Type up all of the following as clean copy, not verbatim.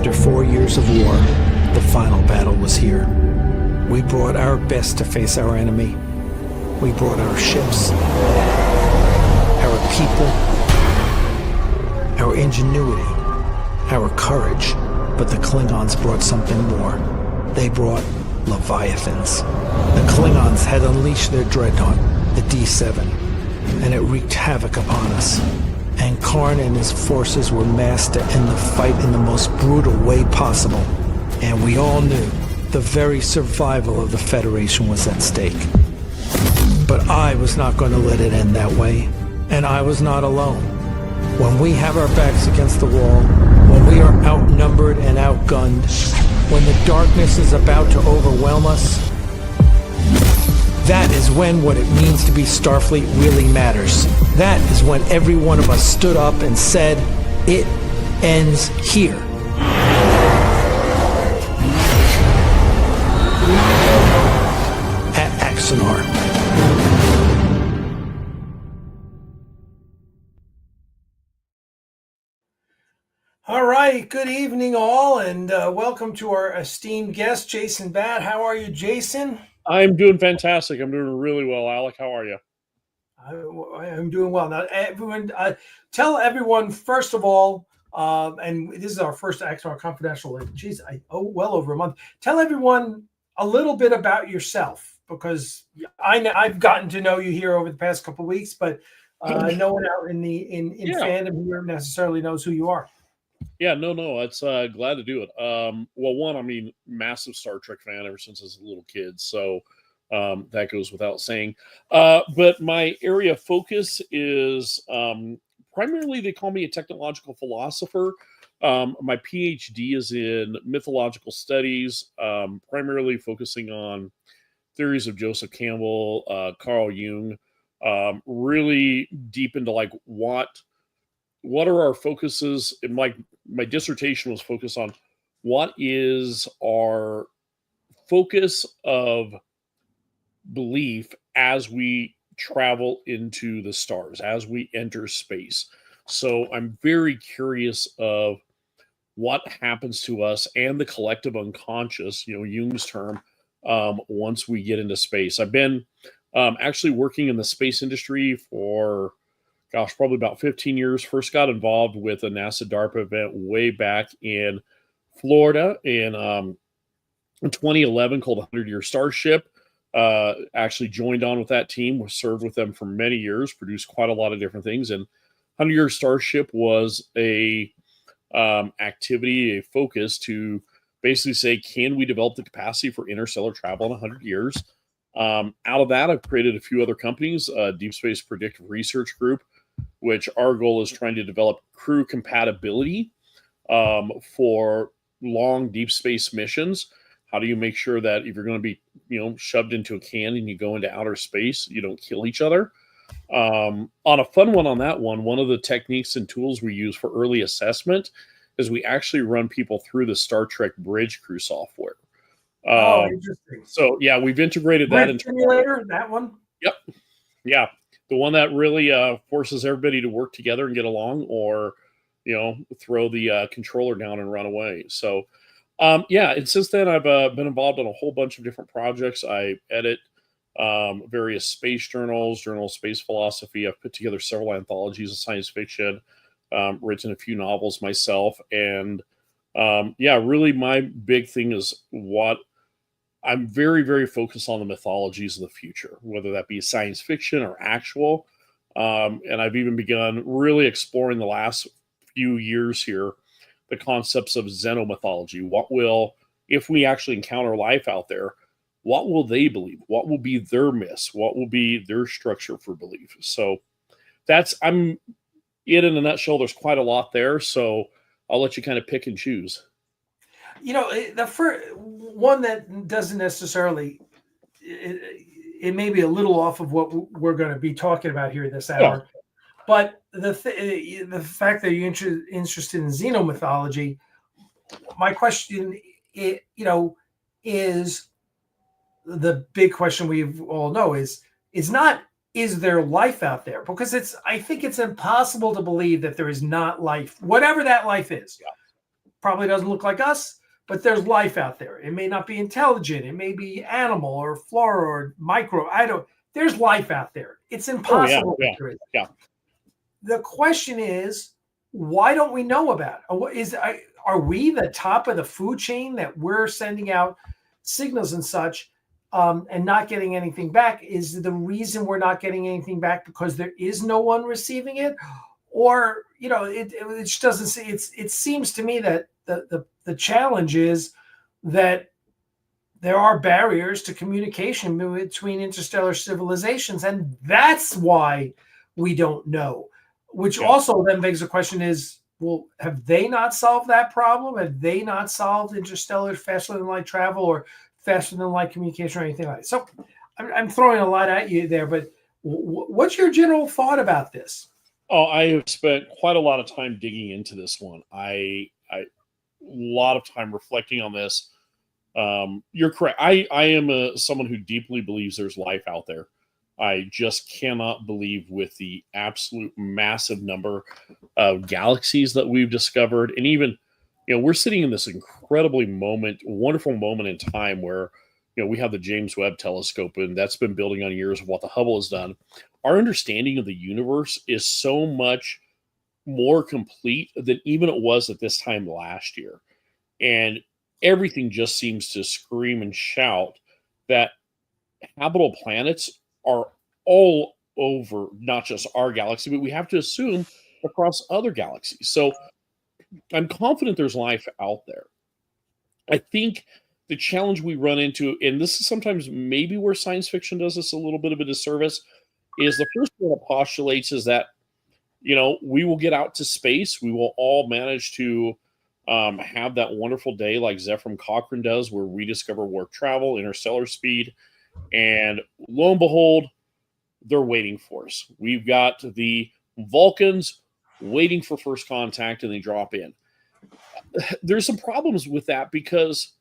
After 4 years of war, the final battle was here. We brought our best to face our enemy. We brought our ships, our people, our ingenuity, our courage. But the Klingons brought something more. They brought Leviathans. The Klingons had unleashed their dreadnought, the D7, and it wreaked havoc upon us. And Karn and his forces were massed to end the fight in the most brutal way possible. And we all knew the very survival of the Federation was at stake. But I was not going to let it end that way. And I was not alone. When we have our backs against the wall, when we are outnumbered and outgunned, when the darkness is about to overwhelm us, that is when what it means to be Starfleet really matters. That is when every one of us stood up and said, it ends here. At Axanar. All right, good evening all, and welcome to our esteemed guest, Jason Batt. How are you, Jason? I'm doing fantastic. I'm doing really well, Alec. How are you? I'm doing well. Now, everyone, tell everyone, first of all, and this is our first Axanar Confidential, well over a month. Tell everyone a little bit about yourself, because I've gotten to know you here over the past couple of weeks, but no one out in fandom here necessarily knows who you are. Yeah, no, it's glad to do it. Well, one, I mean, massive Star Trek fan ever since I was a little kid, so that goes without saying. But my area of focus is primarily, they call me a technological philosopher. My PhD is in mythological studies, primarily focusing on theories of Joseph Campbell, Carl Jung, really deep into like what are our focuses. And my dissertation was focused on what is our focus of belief as we travel into the stars, as we enter space. So I'm very curious of what happens to us and the collective unconscious, Jung's term, once we get into space. I've been actually working in the space industry for probably about 15 years. First got involved with a NASA DARPA event way back in Florida in 2011 called 100-Year Starship. Actually joined on with that team, served with them for many years, produced quite a lot of different things. And 100-Year Starship was a activity, a focus to basically say, can we develop the capacity for interstellar travel in 100 years? Out of that, I've created a few other companies, Deep Space Predictive Research Group, which our goal is trying to develop crew compatibility for long deep space missions. How do you make sure that if you're going to be, shoved into a can and you go into outer space, you don't kill each other? On a fun one on that one of the techniques and tools we use for early assessment is we actually run people through the Star Trek Bridge crew software. Interesting. So yeah, we've integrated that into simulator, that one. Yep. Yeah. The one that really forces everybody to work together and get along, or, throw the controller down and run away. So, and since then I've been involved in a whole bunch of different projects. I edit various space journals of space philosophy. I've put together several anthologies of science fiction, written a few novels myself. And really my big thing is what I'm very, very focused on the mythologies of the future, whether that be science fiction or actual. And I've even begun really exploring the last few years here, the concepts of xenomythology. What will, if we actually encounter life out there, what will they believe? What will be their myths? What will be their structure for belief? So I'm it in a nutshell. There's quite a lot there. So I'll let you kind of pick and choose. The first one that doesn't necessarily, it may be a little off of what we're going to be talking about here this hour, but the fact that you're interested in xenomythology, my question, is the big question we all know is not, is there life out there? Because I think it's impossible to believe that there is not life, whatever that life is. Yeah. probably doesn't look like us, but there's life out there. It may not be intelligent. It may be animal or flora or micro. There's life out there. It's impossible. Yeah. The question is, why don't we know about it? Are we the top of the food chain that we're sending out signals and such and not getting anything back? Is the reason we're not getting anything back because there is no one receiving it? Or, it just doesn't see. It seems to me that the challenge is that there are barriers to communication between interstellar civilizations, and that's why we don't know. Which also then begs the question is, well, have they not solved that problem? Have they not solved interstellar faster than light travel or faster than light communication or anything like that? So I'm throwing a lot at you there, but what's your general thought about this? Oh, I have spent quite a lot of time digging into this one. A lot of time reflecting on this. You're correct. I am someone who deeply believes there's life out there. I just cannot believe with the absolute massive number of galaxies that we've discovered. And even, we're sitting in this incredibly wonderful moment in time where, we have the James Webb telescope, and that's been building on years of what the Hubble has done. Our understanding of the universe is so much more complete than even it was at this time last year. And everything just seems to scream and shout that habitable planets are all over, not just our galaxy, but we have to assume across other galaxies. So I'm confident there's life out there. I think the challenge we run into, and this is sometimes maybe where science fiction does us a little bit of a disservice, is the first one it postulates is that, we will get out to space. We will all manage to have that wonderful day like Zephram Cochrane does, where we discover warp travel, interstellar speed. And lo and behold, they're waiting for us. We've got the Vulcans waiting for first contact, and they drop in. There's some problems with that because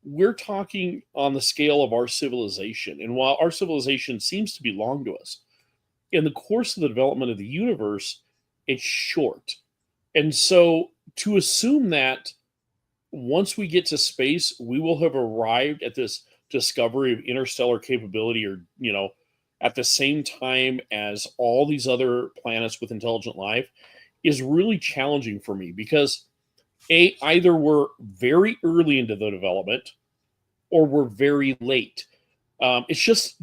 we're talking on the scale of our civilization. And while our civilization seems to belong to us, in the course of the development of the universe, it's short. And so to assume that once we get to space, we will have arrived at this discovery of interstellar capability or, at the same time as all these other planets with intelligent life is really challenging for me because either we're very early into the development or we're very late. It's just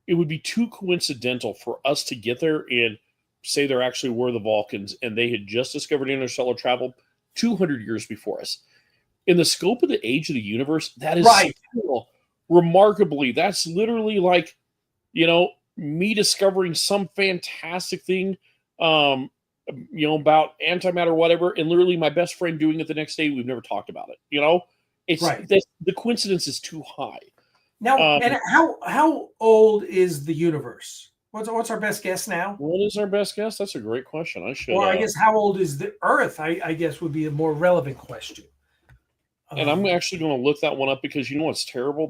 it would be too coincidental for us to get there and say there actually were the Vulcans and they had just discovered interstellar travel 200 years before us. In the scope of the age of the universe, that is right. Still remarkably, that's literally like, me discovering some fantastic thing, about antimatter, whatever, and literally my best friend doing it the next day. We've never talked about it. It's right. The coincidence is too high. Now, and how old is the universe? What's our best guess now? What is our best guess? That's a great question. I should. Or I guess how old is the Earth? I guess would be a more relevant question. And I'm actually going to look that one up because what's terrible?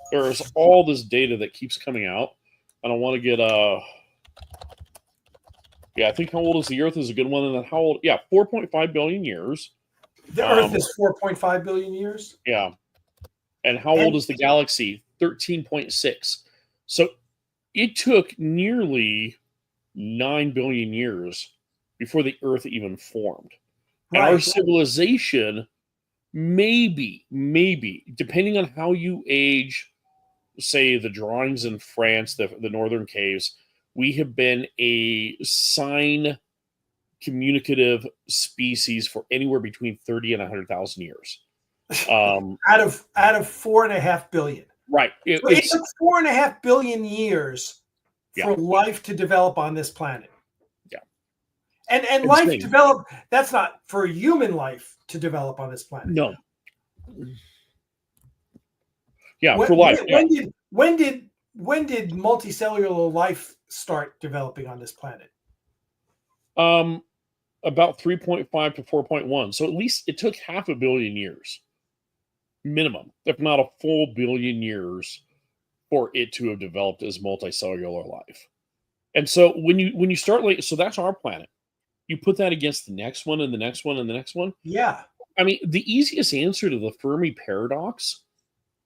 There is all this data that keeps coming out, and I want to get I think how old is the Earth is a good one, and then how old? Yeah, 4.5 billion years. The Earth is 4.5 billion years. Yeah, and how old is the galaxy? 13.6. So it took nearly 9 billion years before the Earth even formed. And our civilization, maybe, depending on how you age, say the drawings in France, the northern caves, we have been a sign communicative species for anywhere between 30 and 100,000 years. Out of 4.5 billion. Right. It took 4.5 billion years for life to develop on this planet. Yeah. And life develop, that's not for human life to develop on this planet. No. Yeah, for life. When did multicellular life start developing on this planet? About 3.5 to 4.1. So at least it took 500 million years. Minimum, if not a full billion years, for it to have developed as multicellular life. And so when you start late, so that's our planet. you put that against the next one and the next one and the next one. Yeah. I mean, the easiest answer to the Fermi paradox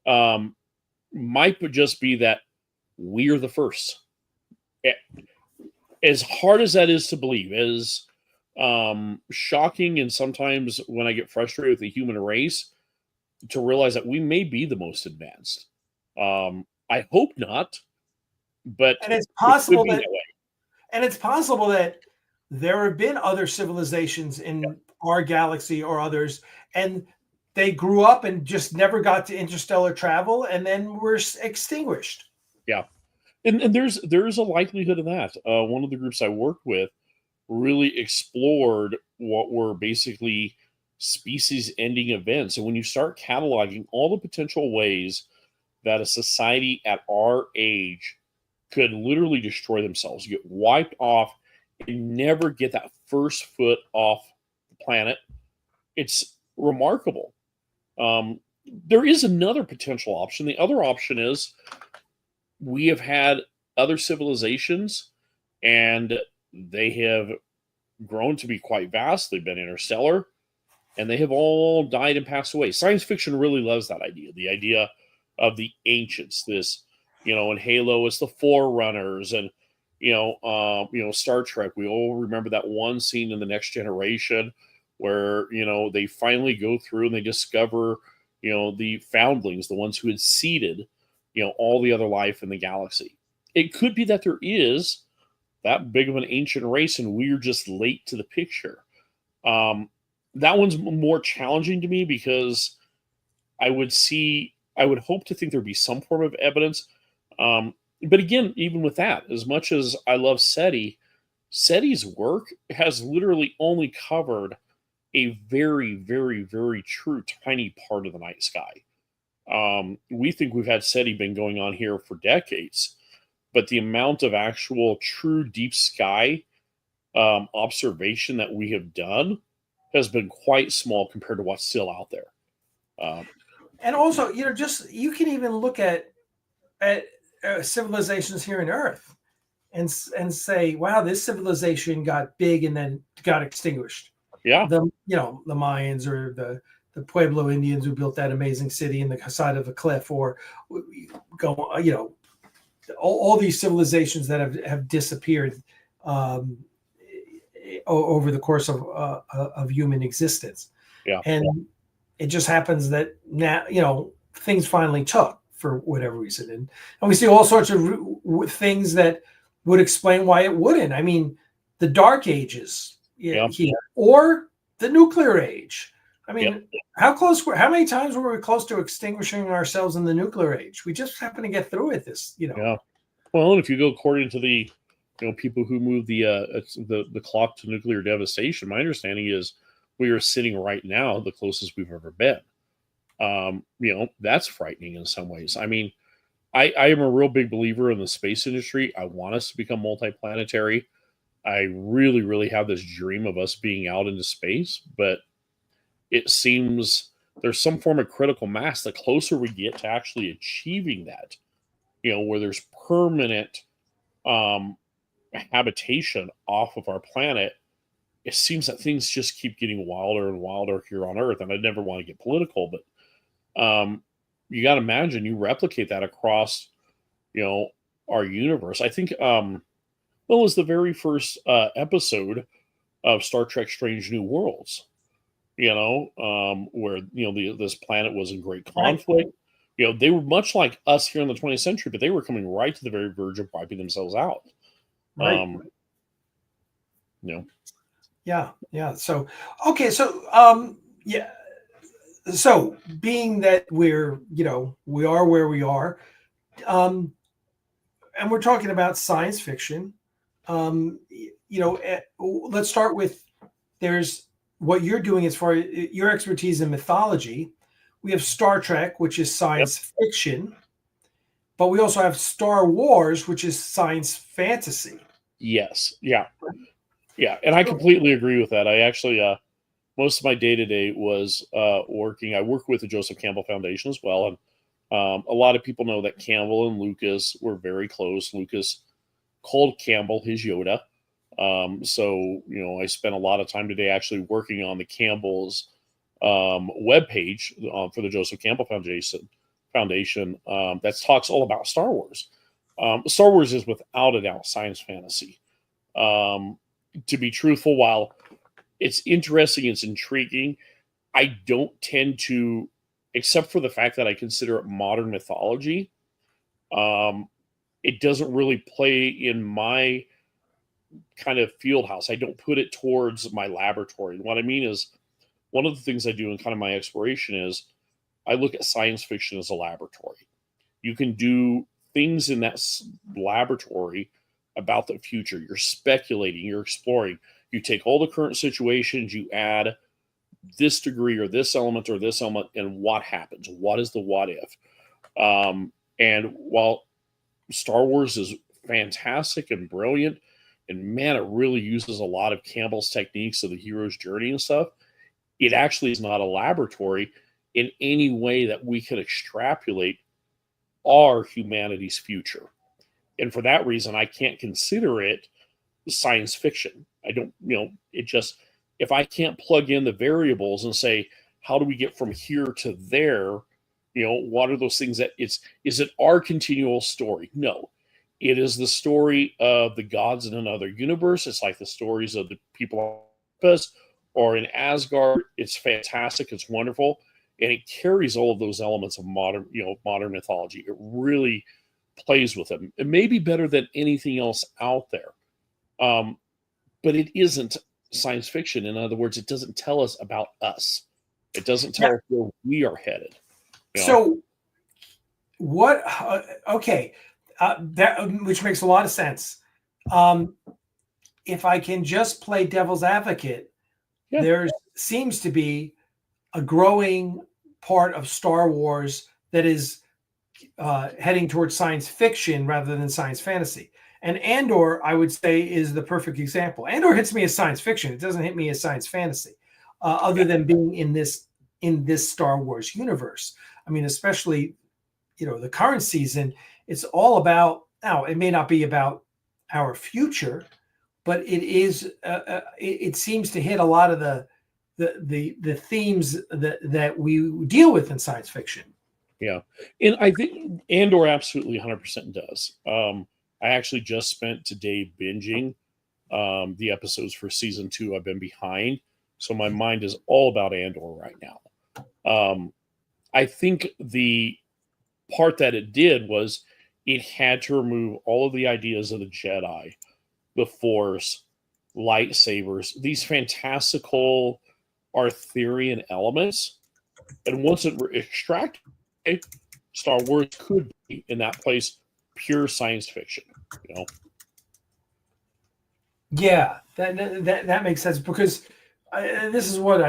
might just be that we're the first. As hard as that is to believe, as shocking, and sometimes when I get frustrated with the human race, to realize that we may be the most advanced. I hope not, but And it's possible it that and it's possible that there have been other civilizations in our galaxy or others, and they grew up and just never got to interstellar travel, and then were extinguished. Yeah, and there's a likelihood of that. One of the groups I work with really explored what were basically species-ending events, and when you start cataloging all the potential ways that a society at our age could literally destroy themselves, get wiped off, and never get that first foot off the planet, it's remarkable. There is another potential option. The other option is we have had other civilizations, and they have grown to be quite vast. They've been interstellar, and they have all died and passed away. Science fiction really loves that idea, the idea of the ancients. This, in Halo, it's the Forerunners, and Star Trek. We all remember that one scene in The Next Generation where they finally go through and they discover the foundlings, the ones who had seeded all the other life in the galaxy. It could be that there is that big of an ancient race, and we're just late to the picture. That one's more challenging to me because I would hope to think there'd be some form of evidence. But again, even with that, as much as I love SETI's work has literally only covered a very, very, very true tiny part of the night sky. We think we've had SETI been going on here for decades, but the amount of actual true deep sky observation that we have done has been quite small compared to what's still out there. And also, you can even look at civilizations here on Earth and say, wow, this civilization got big and then got extinguished. Yeah. The Mayans or the Pueblo Indians who built that amazing city in the side of a cliff, or all these civilizations that have disappeared over the course of human existence. Yeah. And it just happens that now, things finally took for whatever reason. And we see all sorts of things that would explain why it wouldn't. I mean, the Dark Ages here, or the nuclear age. I mean, how many times were we close to extinguishing ourselves in the nuclear age? We just happened to get through it Yeah. Well, and if you go according to the people who move the clock to nuclear devastation, my understanding is we are sitting right now the closest we've ever been. That's frightening in some ways. I mean, I am a real big believer in the space industry. I want us to become multiplanetary. I really, really have this dream of us being out into space, but it seems there's some form of critical mass. The closer we get to actually achieving that, where there's permanent habitation off of our planet, it seems that things just keep getting wilder and wilder here on Earth. And I never want to get political, but you got to imagine you replicate that across, our universe. I think, it was the very first episode of Star Trek Strange New Worlds, where, this planet was in great conflict. Right. They were much like us here in the 20th century, but they were coming right to the very verge of wiping themselves out. Right. Yeah. So, okay. So, so being that we are where we are, and we're talking about science fiction, let's start with, there's what you're doing as far as your expertise in mythology. We have Star Trek, which is science fiction, but we also have Star Wars, which is science fantasy. Yes. Yeah. Yeah. And I completely agree with that. I actually, most of my day-to-day was working. I work with the Joseph Campbell Foundation as well. And a lot of people know that Campbell and Lucas were very close. Lucas called Campbell his Yoda. So, I spent a lot of time today actually working on the Campbell's webpage for the Joseph Campbell Foundation that talks all about Star Wars. Star Wars is without a doubt science fantasy. To be truthful, while it's interesting, it's intriguing, I don't tend to, except for the fact that I consider it modern mythology, it doesn't really play in my kind of field house. I don't put it towards my laboratory. And what I mean is, one of the things I do in kind of my exploration is I look at science fiction as a laboratory. You can do things in that laboratory about the future. You're speculating, you're exploring. You take all the current situations, you add this degree or this element, and what happens? What is the what if? And while Star Wars is fantastic and brilliant, and man, it really uses a lot of Campbell's techniques of the hero's journey and stuff, it actually is not a laboratory in any way that we can extrapolate our humanity's future. And for that reason, I can't consider it science fiction. I don't, it just, if I can't plug in the variables and say, how do we get from here to there? What are those things that is it our continual story? No, it is the story of the gods in another universe. It's like the stories of the people on purpose or in Asgard. It's fantastic. It's wonderful. And it carries all of those elements of modern mythology. It really plays with them. It may be better than anything else out there. But it isn't science fiction. In other words, it doesn't tell us about us. It doesn't tell us where we are headed. So what, okay, that which makes a lot of sense. If I can just play devil's advocate, there seems to be a growing part of Star Wars that is heading towards science fiction rather than science fantasy. And Andor, I would say, is the perfect example. Andor hits me as science fiction. It doesn't hit me as science fantasy, other than being in this Star Wars universe. I mean, especially, the current season, it's all about, now it may not be about our future, but it is, it seems to hit a lot of the themes that we deal with in science fiction. Yeah. And I think Andor absolutely 100% does. I actually just spent today binging the episodes for season 2. I've been behind, so my mind is all about Andor right now. I think the part that it did was it had to remove all of the ideas of the Jedi, the Force, lightsabers, these fantastical Arthurian elements. And once it extracted, Star Wars could be in that place pure science fiction. Yeah, that makes sense, because this is what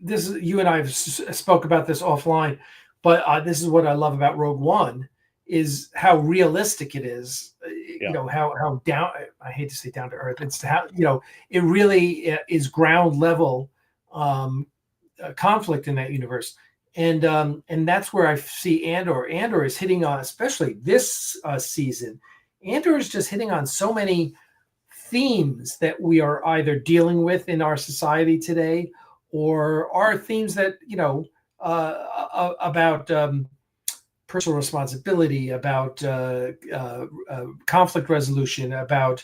this is, you and I have spoke about this offline, but this is what I love about Rogue One, is how realistic it is. How down, I hate to say down to earth. It's how, it really is ground level conflict in that universe. And that's where I see Andor. Andor is hitting on, especially this season, Andor is just hitting on so many themes that we are either dealing with in our society today, or are themes that, about personal responsibility, about conflict resolution, about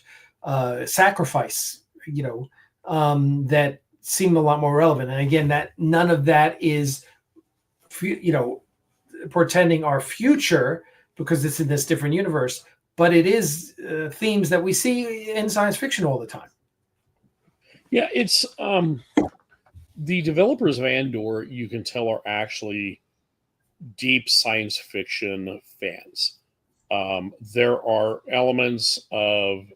sacrifice, that seem a lot more relevant. And again, that none of that is, portending our future, because it's in this different universe, but it is themes that we see in science fiction all the time. Yeah, it's the developers of Andor, you can tell, are actually deep science fiction fans. There are elements of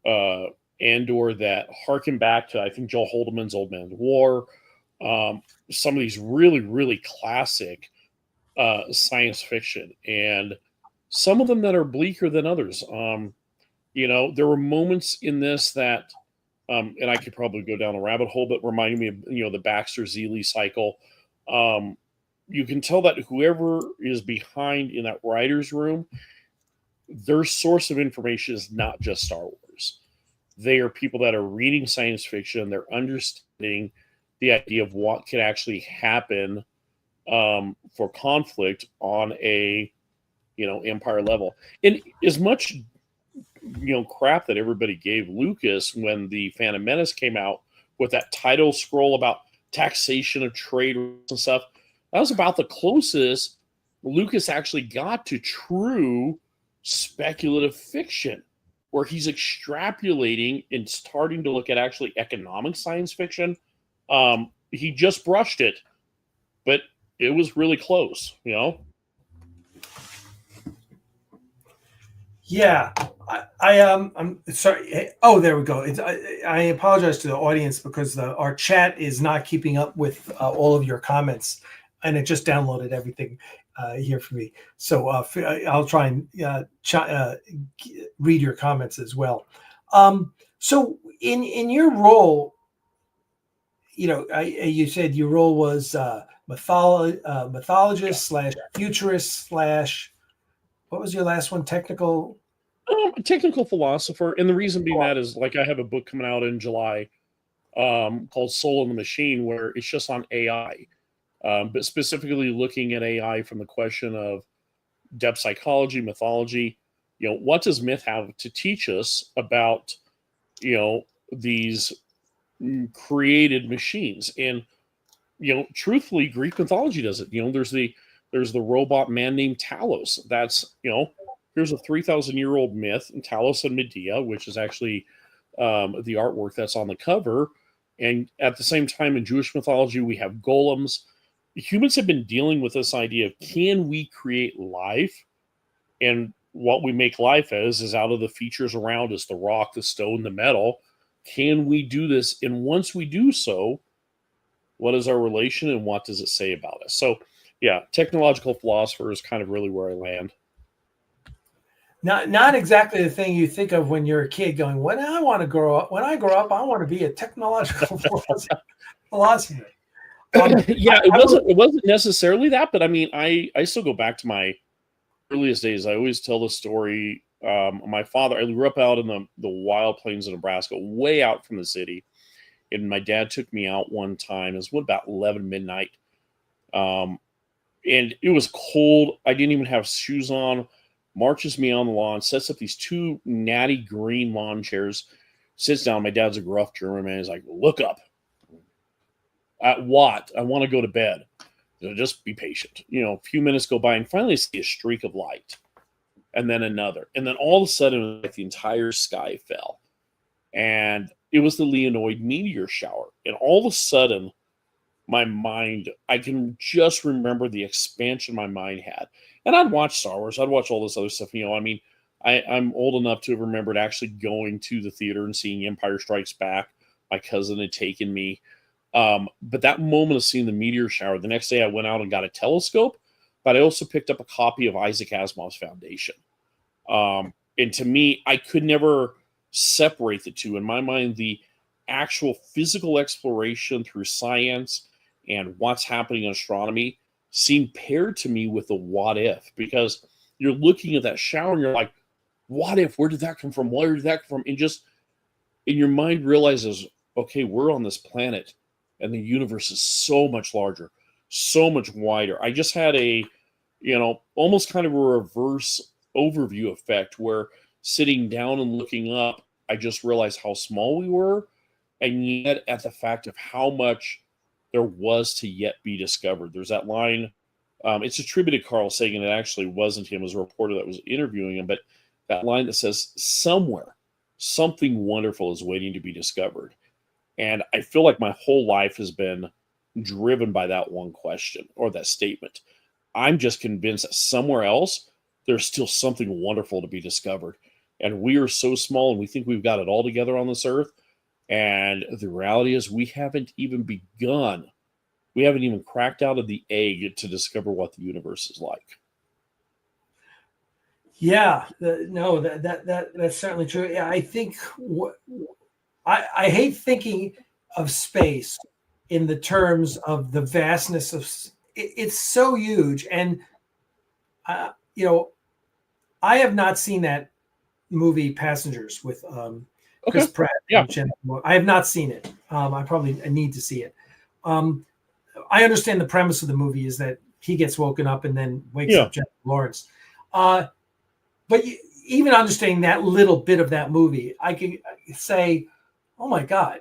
Andor that harken back to, I think, Joel Haldeman's Old Man's War. Some of these really, really classic science fiction, and some of them that are bleaker than others. There were moments in this that, and I could probably go down a rabbit hole, but reminding me of, the Baxter Zeeley cycle. You can tell that whoever is behind in that writer's room, their source of information is not just Star Wars. They are people that are reading science fiction. They're understanding the idea of what could actually happen for conflict on a empire level. And as much crap that everybody gave Lucas when the Phantom Menace came out with that title scroll about taxation of trade and stuff, that was about the closest Lucas actually got to true speculative fiction, where he's extrapolating and starting to look at actually economic science fiction. He just brushed it, but it was really close, Yeah, I'm sorry. Oh, there we go. I apologize to the audience because our chat is not keeping up with all of your comments, and it just downloaded everything here for me. So I'll try and read your comments as well. So in your role, you said your role was mythologist / futurist / what was your last one? Technical philosopher. And the reason being that is, like, I have a book coming out in July called Soul in the Machine, where it's just on AI, but specifically looking at AI from the question of depth psychology, mythology. What does myth have to teach us about, these created machines? And, truthfully, Greek mythology does it. There's the robot man named Talos. That's, here's a 3,000-year-old myth, and Talos and Medea, which is actually the artwork that's on the cover. And at the same time, in Jewish mythology, we have golems. Humans have been dealing with this idea of, can we create life? And what we make life as is out of the features around us, the rock, the stone, the metal. Can we do this? And once we do so, what is our relation and what does it say about us? So, yeah, technological philosopher is kind of really where I land. Not exactly the thing you think of when you're a kid going, when I grow up, I want to be a technological philosopher. It wasn't necessarily that, but I mean, I still go back to my earliest days. I always tell the story. My father, I grew up out in the wild plains of Nebraska, way out from the city. And my dad took me out one time. It was about 11 midnight. And it was cold. I didn't even have shoes on. Marches me on the lawn, sets up these two natty green lawn chairs, sits down. My dad's a gruff German man. He's like, look up. At what? I want to go to bed. Just be patient. A few minutes go by, and finally I see a streak of light. And then another. And then all of a sudden, like, the entire sky fell. And it was the Leonid meteor shower. And all of a sudden, my mind, I can just remember the expansion my mind had. And I'd watch Star Wars. I'd watch all this other stuff. I mean, I'm old enough to have remembered actually going to the theater and seeing Empire Strikes Back. My cousin had taken me. But that moment of seeing the meteor shower, the next day I went out and got a telescope, but I also picked up a copy of Isaac Asimov's Foundation. And to me, I could never separate the two. In my mind, the actual physical exploration through science and what's happening in astronomy seemed paired to me with the what if, because you're looking at that shower and you're like, what if? Where did that come from? Where did that come from? And just in your mind realizes, okay, we're on this planet and the universe is so much larger, so much wider. I just had a, almost kind of a reverse overview effect where sitting down and looking up, I just realized how small we were, and yet at the fact of how much there was to yet be discovered. There's that line, it's attributed to Carl Sagan. It actually wasn't him, it was a reporter that was interviewing him, but that line that says, somewhere, something wonderful is waiting to be discovered. And I feel like my whole life has been driven by that one question or that statement. I'm just convinced that somewhere else, there's still something wonderful to be discovered. And we are so small and we think we've got it all together on this earth. And the reality is we haven't even begun. We haven't even cracked out of the egg to discover what the universe is like. Yeah, that's certainly true. Yeah, I think I hate thinking of space in the terms of the vastness of it's so huge. And, I have not seen that movie Passengers with Okay. Chris Pratt. Yeah. I have not seen it. I need to see it. I understand the premise of the movie is that he gets woken up and then wakes up Jennifer Lawrence. But even understanding that little bit of that movie, I can say, oh my God,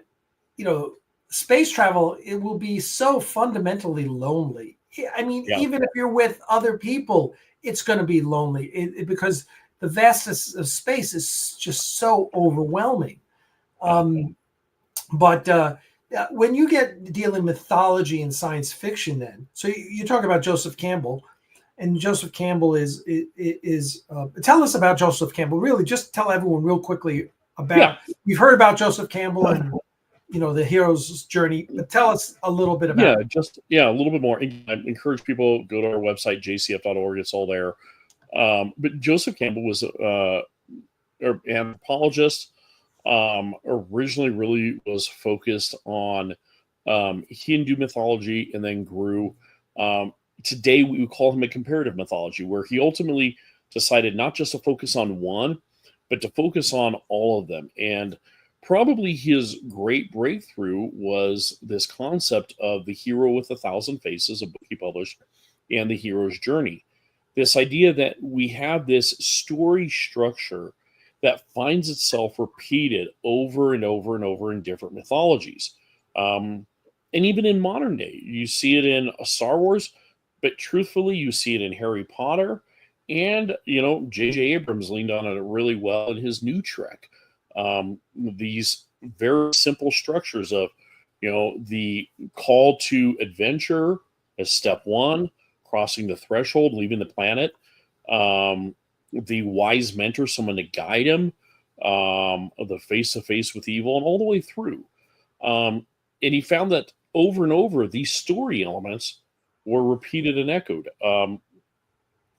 space travel, it will be so fundamentally lonely. I mean, even if you're with other people, it's going to be lonely because the vastness of space is just so overwhelming. But when you get dealing mythology and science fiction, then, so you talk about Joseph Campbell, and Joseph Campbell is tell us about Joseph Campbell. Really, just tell everyone real quickly about. We've heard about Joseph Campbell and the hero's journey, but tell us a little bit about it. A little bit more. I encourage people, go to our website, jcf.org. It's all there. But Joseph Campbell was an anthropologist. Originally really was focused on Hindu mythology and then grew. Today we would call him a comparative mythology, where he ultimately decided not just to focus on one, but to focus on all of them. And probably his great breakthrough was this concept of the hero with 1,000 faces, a book he published, and the hero's journey. This idea that we have this story structure that finds itself repeated over and over and over in different mythologies. And even in modern day, you see it in Star Wars, but truthfully, you see it in Harry Potter. And, J.J. Abrams leaned on it really well in his new Trek. These very simple structures of, the call to adventure as step one, crossing the threshold, leaving the planet, the wise mentor, someone to guide him, the face-to-face with evil, and all the way through. And he found that over and over, these story elements were repeated and echoed.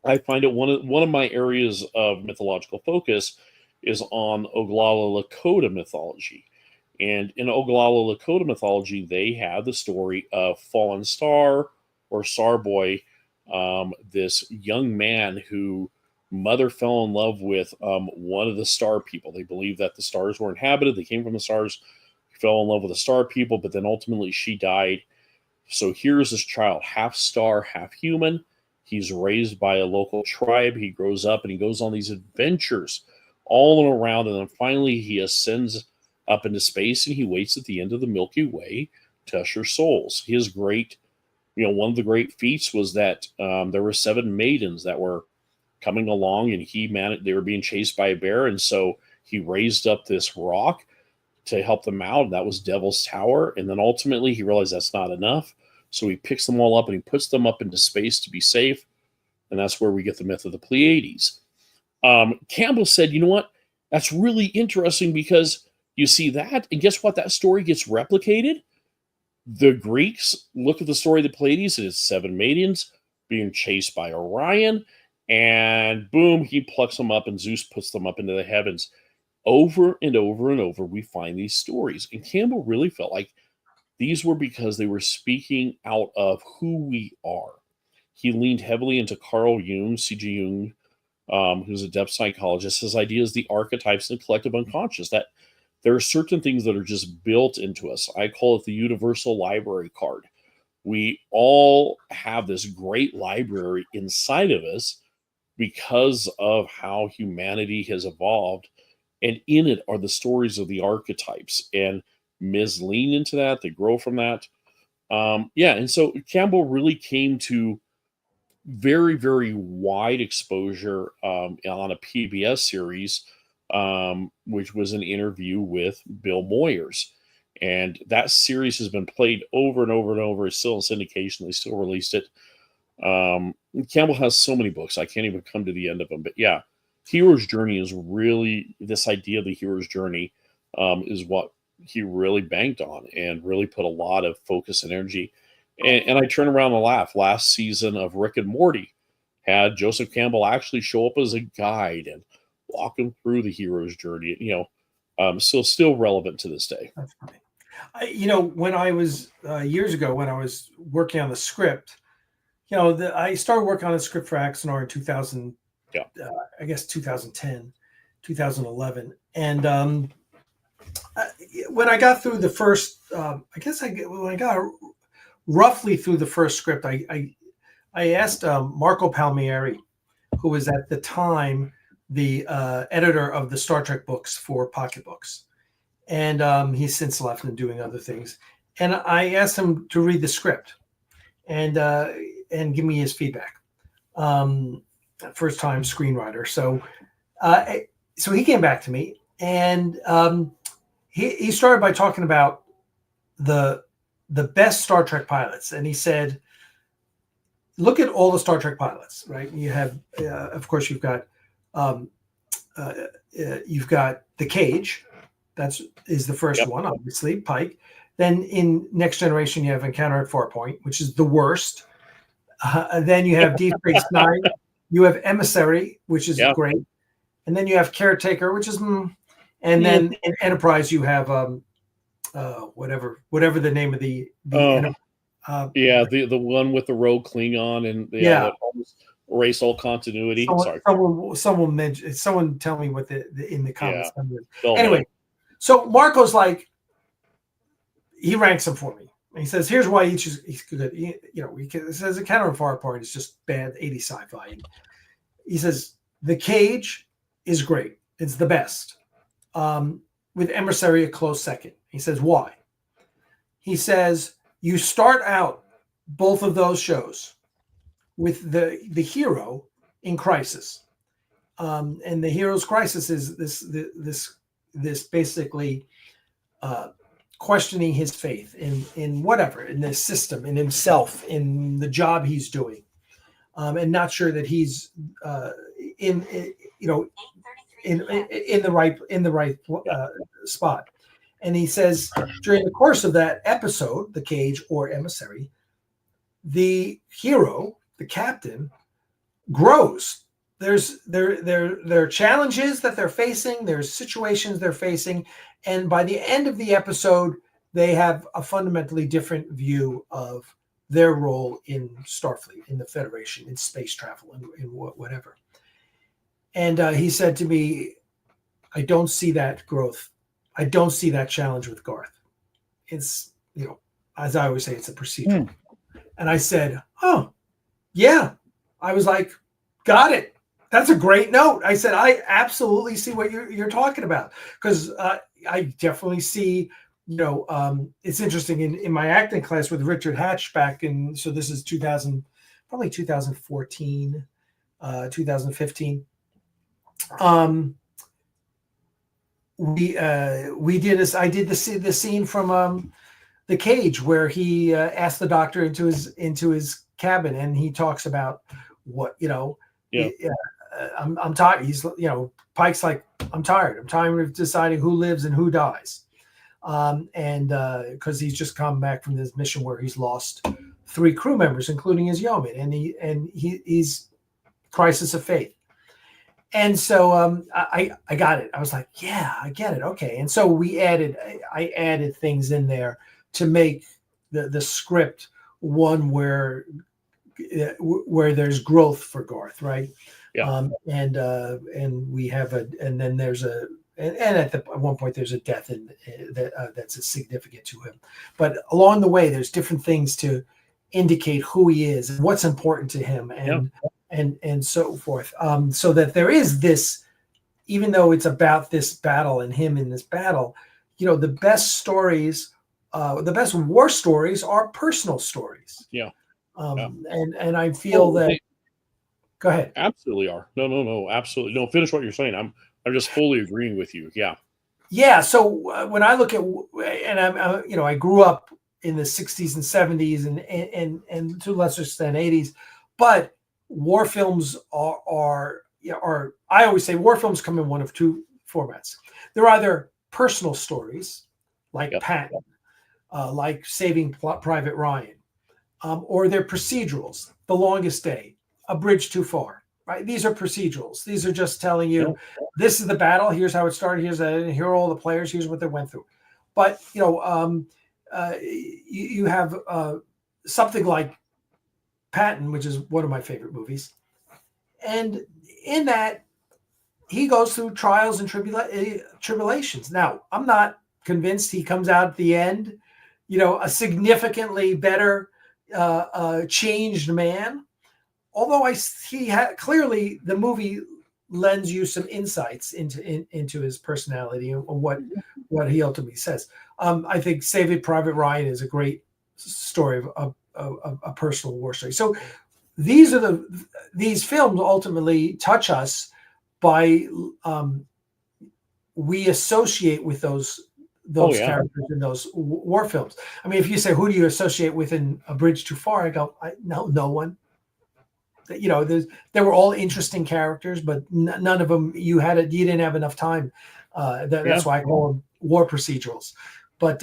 I find it one of my areas of mythological focus is on Oglala Lakota mythology. And in Oglala Lakota mythology, they have the story of Fallen Star or Star Boy, this young man who mother fell in love with one of the star people. They believe that the stars were inhabited. They came from the stars, fell in love with the star people, but then ultimately she died. So here's this child, half star, half human. He's raised by a local tribe. He grows up and he goes on these adventures all around. And then finally he ascends up into space and he waits at the end of the Milky Way to usher souls. His great, one of the great feats was that there were 7 maidens that were coming along and they were being chased by a bear. And so he raised up this rock to help them out. And that was Devil's Tower. And then ultimately he realized that's not enough. So he picks them all up and he puts them up into space to be safe. And that's where we get the myth of the Pleiades. Campbell said, you know what? That's really interesting because you see that. And guess what? That story gets replicated. The Greeks look at the story of the Pleiades. And it's 7 maidens being chased by Orion. And boom, he plucks them up and Zeus puts them up into the heavens. Over and over and over, we find these stories. And Campbell really felt like these were because they were speaking out of who we are. He leaned heavily into Carl Jung, C.G. Jung, who's a depth psychologist. His idea is the archetypes and the collective unconscious, that there are certain things that are just built into us. I call it the universal library card. We all have this great library inside of us because of how humanity has evolved. And in it are the stories of the archetypes. And myths lean into that. They grow from that. And so Campbell really came to very, very wide exposure on a PBS series, which was an interview with Bill Moyers. And that series has been played over and over and over. It's still in syndication. They still released it. Campbell has so many books. I can't even come to the end of them. But yeah, Hero's Journey is really, this idea of the hero's journey is what he really banked on and really put a lot of focus and energy. And I turn around and laugh. Last season of Rick and Morty had Joseph Campbell actually show up as a guide and walk him through the hero's journey. So still relevant to this day. That's funny. When I was years ago, when I was working on the script, I started working on a script for Axanar in 2000. I guess 2010, 2011. And when I got through the first, when I got roughly through the first script, I asked Marco Palmieri, who was at the time the editor of the Star Trek books for Pocket Books, and he's since left and doing other things. And I asked him to read the script and give me his feedback. First time screenwriter, so he came back to me, and he started by talking about the best Star Trek pilots, and he said, look at all the Star Trek pilots, right? You have, of course, you've got the Cage. Is the first one, obviously, Pike. Then in Next Generation, you have Encounter at Farpoint, which is the worst. Then you have Deep Space Nine. You have Emissary, which is great. And then you have Caretaker, which is, and then in Enterprise, you have whatever the name of the the one with the rogue Klingon and that almost erase all continuity. Someone tell me what the in the comments. Anyway, so Marco's like, he ranks them for me. And he says, here's why he's good. He says Encounter at Farpoint is just bad 80 sci-fi. He says The Cage is great. It's the best. With Emissary a close second. He says, why? He says, you start out both of those shows with the hero in crisis. And the hero's crisis is this basically questioning his faith in whatever, in the system, in himself, in the job he's doing, and not sure that he's in the right spot. And he says during the course of that episode, The Cage or Emissary, the hero, the captain, grows. There are challenges that they're facing. There's situations they're facing. And by the end of the episode, they have a fundamentally different view of their role in Starfleet, in the Federation, in space travel, in whatever. And he said to me, I don't see that growth. I don't see that challenge with Garth. It's, as I always say, it's a procedural. And I said, oh, yeah. I was like, got it. That's a great note. I said, I absolutely see what you're talking about. Because I definitely see, it's interesting in my acting class with Richard Hatch back in, so this is 2014, 2015. I did the scene from The Cage where he asked the doctor into his cabin, and he talks about what, I'm tired. He's, Pike's like, I'm tired. I'm tired of deciding who lives and who dies. And because he's just come back from this mission where he's lost 3 crew members, including his yeoman, and he's crisis of faith. And so I got it. I was like, yeah, I get it. Okay. And so I added things in there to make the script one where there's growth for Garth, right? Yeah. And we have and then there's at one point there's a death that's significant to him. But along the way, there's different things to indicate who he is and what's important to him, and so forth. So that there is this, even though it's about this battle and him in this battle, the best stories, the best war stories are personal stories. Yeah. And I feel that. Go ahead. Absolutely are. No, absolutely. No, finish what you're saying. I'm just fully agreeing with you. Yeah. Yeah. So when I look at, and I grew up in the 60s and 70s and to a lesser extent 80s, but war films are I always say war films come in one of 2 formats. They're either personal stories like Patton, like Saving Private Ryan, or they're procedurals, The Longest Day, A Bridge Too Far, right? These are procedurals. These are just telling you, this is the battle. Here's how it started. Here are all the players. Here's what they went through. But, you have something like Patton, which is one of my favorite movies. And in that, he goes through trials and tribulations. Now, I'm not convinced. He comes out at the end, a significantly better changed man. Although clearly the movie lends you some insights into his personality and what he ultimately says. I think Saving Private Ryan is a great story of a personal war story. So these films ultimately touch us by we associate with those characters in those war films. I mean, if you say, who do you associate with in A Bridge Too Far? I go, no one. They were all interesting characters, but none of them you didn't have enough time. That's why I call them war procedurals. But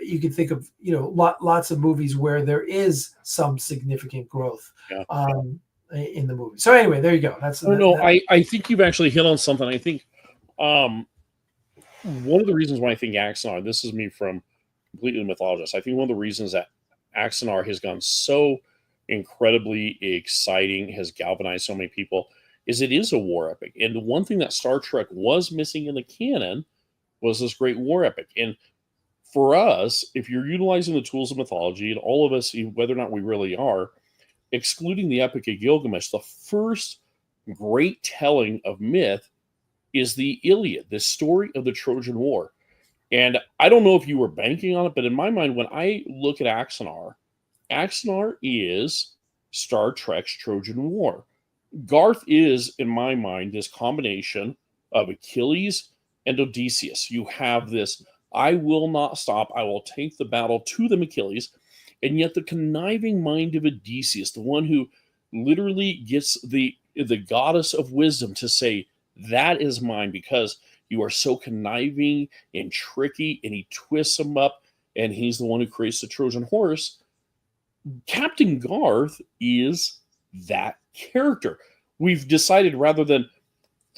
you can think of lots of movies where there is some significant growth in the movie. So anyway, there you go. I think you've actually hit on something. I think one of the reasons why I think Axanar, this is me from completely mythologist, I think one of the reasons that Axanar has gone so incredibly exciting, has galvanized so many people, is it is a war epic. And the one thing that Star Trek was missing in the canon was this great war epic. And for us, if you're utilizing the tools of mythology, and all of us, whether or not we really are, excluding the Epic of Gilgamesh, the first great telling of myth is the Iliad, the story of the Trojan War. And I don't know if you were banking on it, but in my mind, when I look at Axanar is Star Trek's Trojan War. Garth is, in my mind, this combination of Achilles and Odysseus. You have this, I will not stop, I will take the battle to them, Achilles, and yet the conniving mind of Odysseus, the one who literally gets the goddess of wisdom to say, that is mine, because you are so conniving and tricky, and he twists him up, and he's the one who creates the Trojan horse. Captain Garth is that character. We've decided, rather than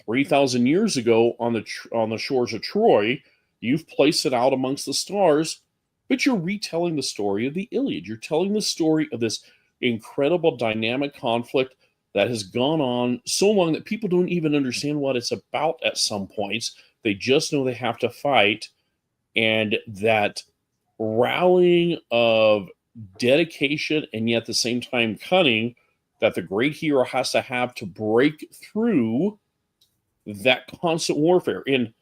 3,000 years ago on the shores of Troy, you've placed it out amongst the stars, but you're retelling the story of the Iliad. You're telling the story of this incredible dynamic conflict that has gone on so long that people don't even understand what it's about at some points. They just know they have to fight, and that rallying of dedication and yet at the same time cunning that the great hero has to have to break through that constant warfare. And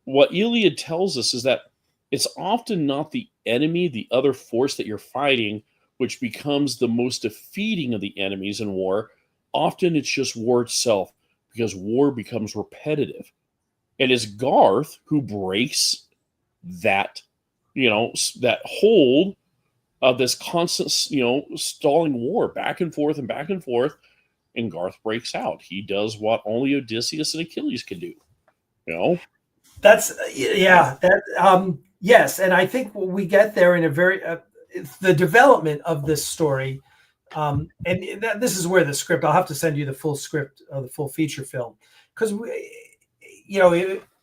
what Iliad tells us is that it's often not the enemy, the other force that you're fighting, which becomes the most defeating of the enemies in war. Often it's just war itself, because war becomes repetitive. And it's Garth who breaks that, that hold of this constant, stalling war back and forth, and Garth breaks out. He does what only Odysseus and Achilles can do. That's yes, and I think we get there in a very the development of this story, and this is where the script. I'll have to send you the full script of the full feature film, because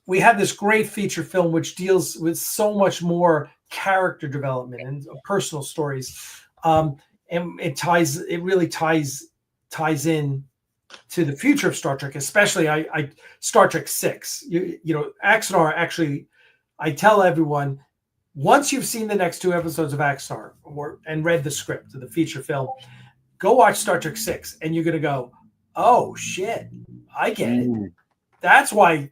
we had this great feature film which deals with so much more character development and personal stories, and it really ties in to the future of Star Trek, especially Star Trek 6. Axanar, actually, I tell everyone, once you've seen the next 2 episodes of Axanar and read the script of the feature film, go watch Star Trek 6, and you're going to go, oh shit, I get it. That's why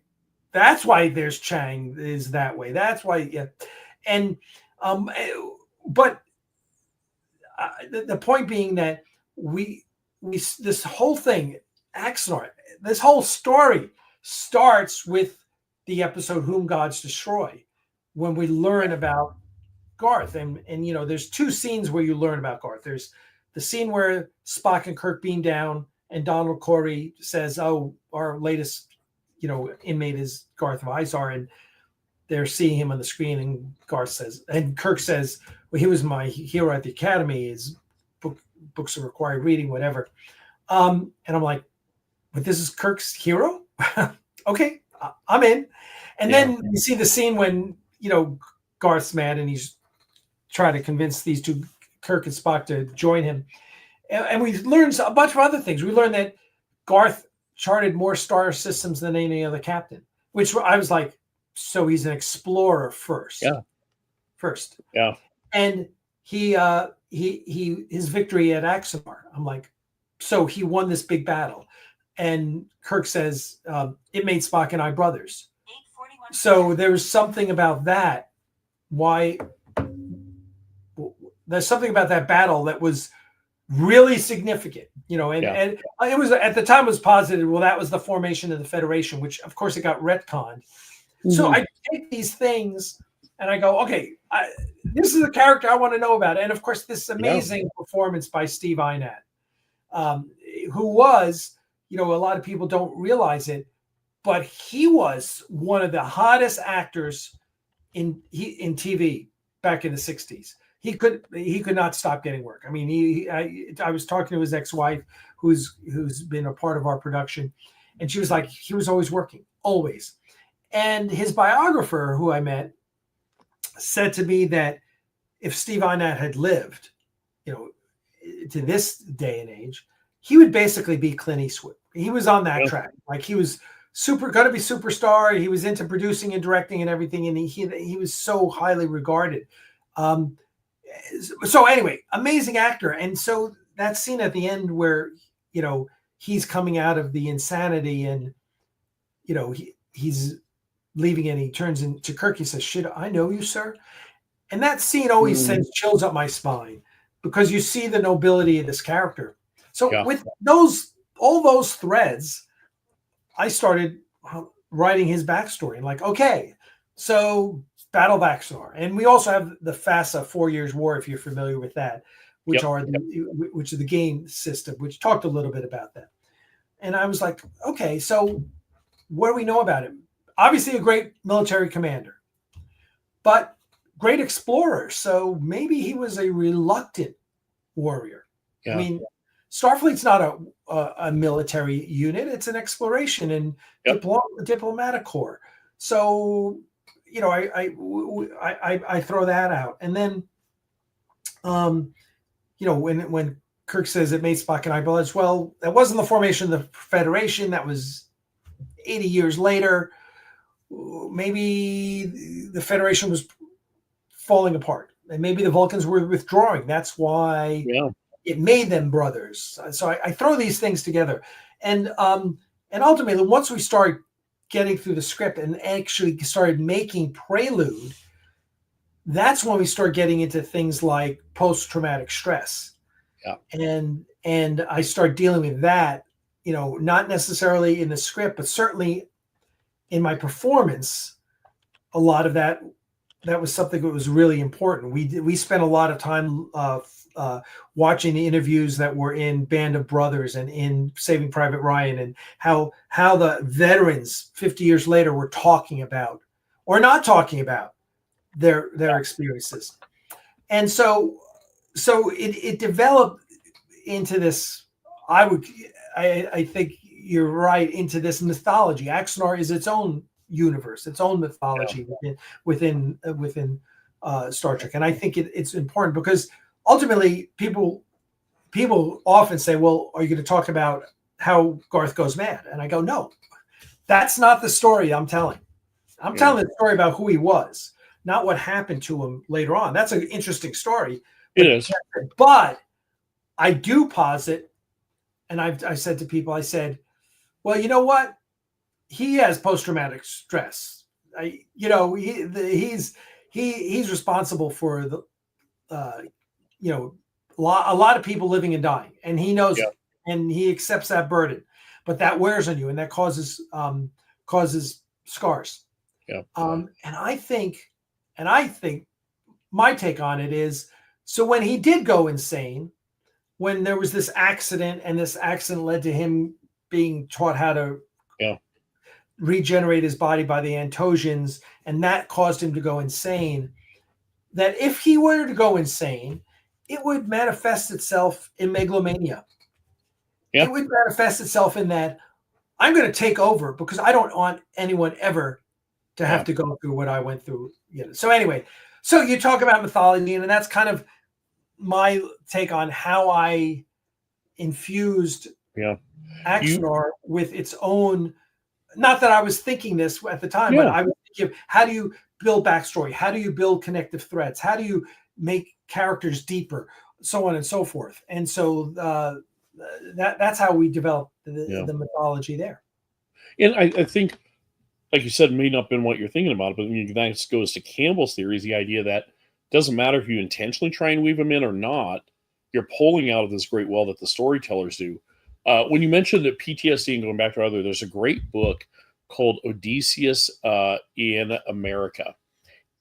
there's Chang is that way. That's why, yeah. And but the point being that we this whole thing, Axanar, this whole story starts with the episode Whom Gods Destroy, when we learn about Garth. And there's 2 scenes where you learn about Garth. There's the scene where Spock and Kirk beam down, and Donald Corey says, oh, our latest inmate is Garth of Izar, and they're seeing him on the screen, and Kirk says, well, he was my hero at the academy. His books are required reading, whatever. And I'm like, but this is Kirk's hero? Okay, I'm in. And then you see the scene when, Garth's mad and he's trying to convince these 2, Kirk and Spock, to join him. And we learned a bunch of other things. We learned that Garth charted more star systems than any other captain, which I was like, so he's an explorer first. Yeah. First. Yeah. And his victory at Axanar. I'm like, so he won this big battle. And Kirk says, it made Spock and I brothers. So there's something about that. Why? There's something about that battle that was really significant, you know, and it was at the time was posited. Well, that was the formation of the Federation, which of course it got retconned. Mm-hmm. So I take these things and I go, okay, this is a character I want to know about. And of course, this amazing performance by Steve Einat, who was, you know, a lot of people don't realize it, but he was one of the hottest actors in TV back in the 60s. He could not stop getting work. I mean, I was talking to his ex-wife, who's been a part of our production, and she was like, he was always working, always. And his biographer, who I met, said to me that if Steve Einat had lived, you know, to this day and age, he would basically be Clint Eastwood. He was on that track. Like, he was going to be superstar. He was into producing and directing and everything, and he was so highly regarded. So anyway, amazing actor. And so that scene at the end where, you know, he's coming out of the insanity and, you know, he's leaving and he turns into Kirk. He says, "Should I know you, sir?" And that scene always sends chills up my spine because you see the nobility of this character. So with all those threads, I started writing his backstory and like, okay, so Battle of Axanar, and we also have the FASA 4 Years War, if you're familiar with that, which which is the game system, which talked a little bit about that. And I was like, okay, so what do we know about him? Obviously, a great military commander, but great explorer. So maybe he was a reluctant warrior. I mean, Starfleet's not a military unit; it's an exploration and diplomatic corps. So, you know, I throw that out, and then, you know, when Kirk says it made Spock and I brothers, well, that wasn't the formation of the Federation. That was 80 years later. Maybe the Federation was falling apart, and maybe the Vulcans were withdrawing. That's why it made them brothers. So I throw these things together, and ultimately, once we start getting through the script and actually started making Prelude, that's when we start getting into things like post-traumatic stress. And I start dealing with that, you know, not necessarily in the script, but certainly in my performance. A lot of that was something that was really important. We spent a lot of time watching the interviews that were in Band of Brothers and in Saving Private Ryan, and how the veterans 50 years later were talking about or not talking about their experiences. And so it developed into this, I think you're right, into this mythology. Axanar is its own universe, its own mythology within Star Trek. And I think it's important because ultimately people often say, well, are you going to talk about how Garth goes mad? And I go, no, that's not the story I'm telling. I'm telling the story about who he was, not what happened to him later on. That's an interesting story. It is. But I do posit, and I said to people, I said, well, you know what? He has post-traumatic stress. You know, he's responsible for the, you know, a lot of people living and dying, and he knows it, and he accepts that burden. But that wears on you, and that causes scars. And I think my take on it is, so when he did go insane, when there was this accident, and this accident led to him being taught how to regenerate his body by the Antosians, and that caused him to go insane, that if he were to go insane, it would manifest itself in megalomania. It would manifest itself in that I'm going to take over because I don't want anyone ever to have to go through what I went through. You know. So anyway, so you talk about mythology, and that's kind of my take on how I infused Axanar with its own. Not that I was thinking this at the time, but I was how do you build backstory? How do you build connective threads? How do you make characters deeper? So on and so forth. And so that's how we develop the mythology there. And I think, like you said, may not have been what you're thinking about, but that goes to Campbell's theory, is the idea that it doesn't matter if you intentionally try and weave them in or not, you're pulling out of this great well that the storytellers do. When you mentioned that PTSD, and going back to there's a great book called Odysseus in America.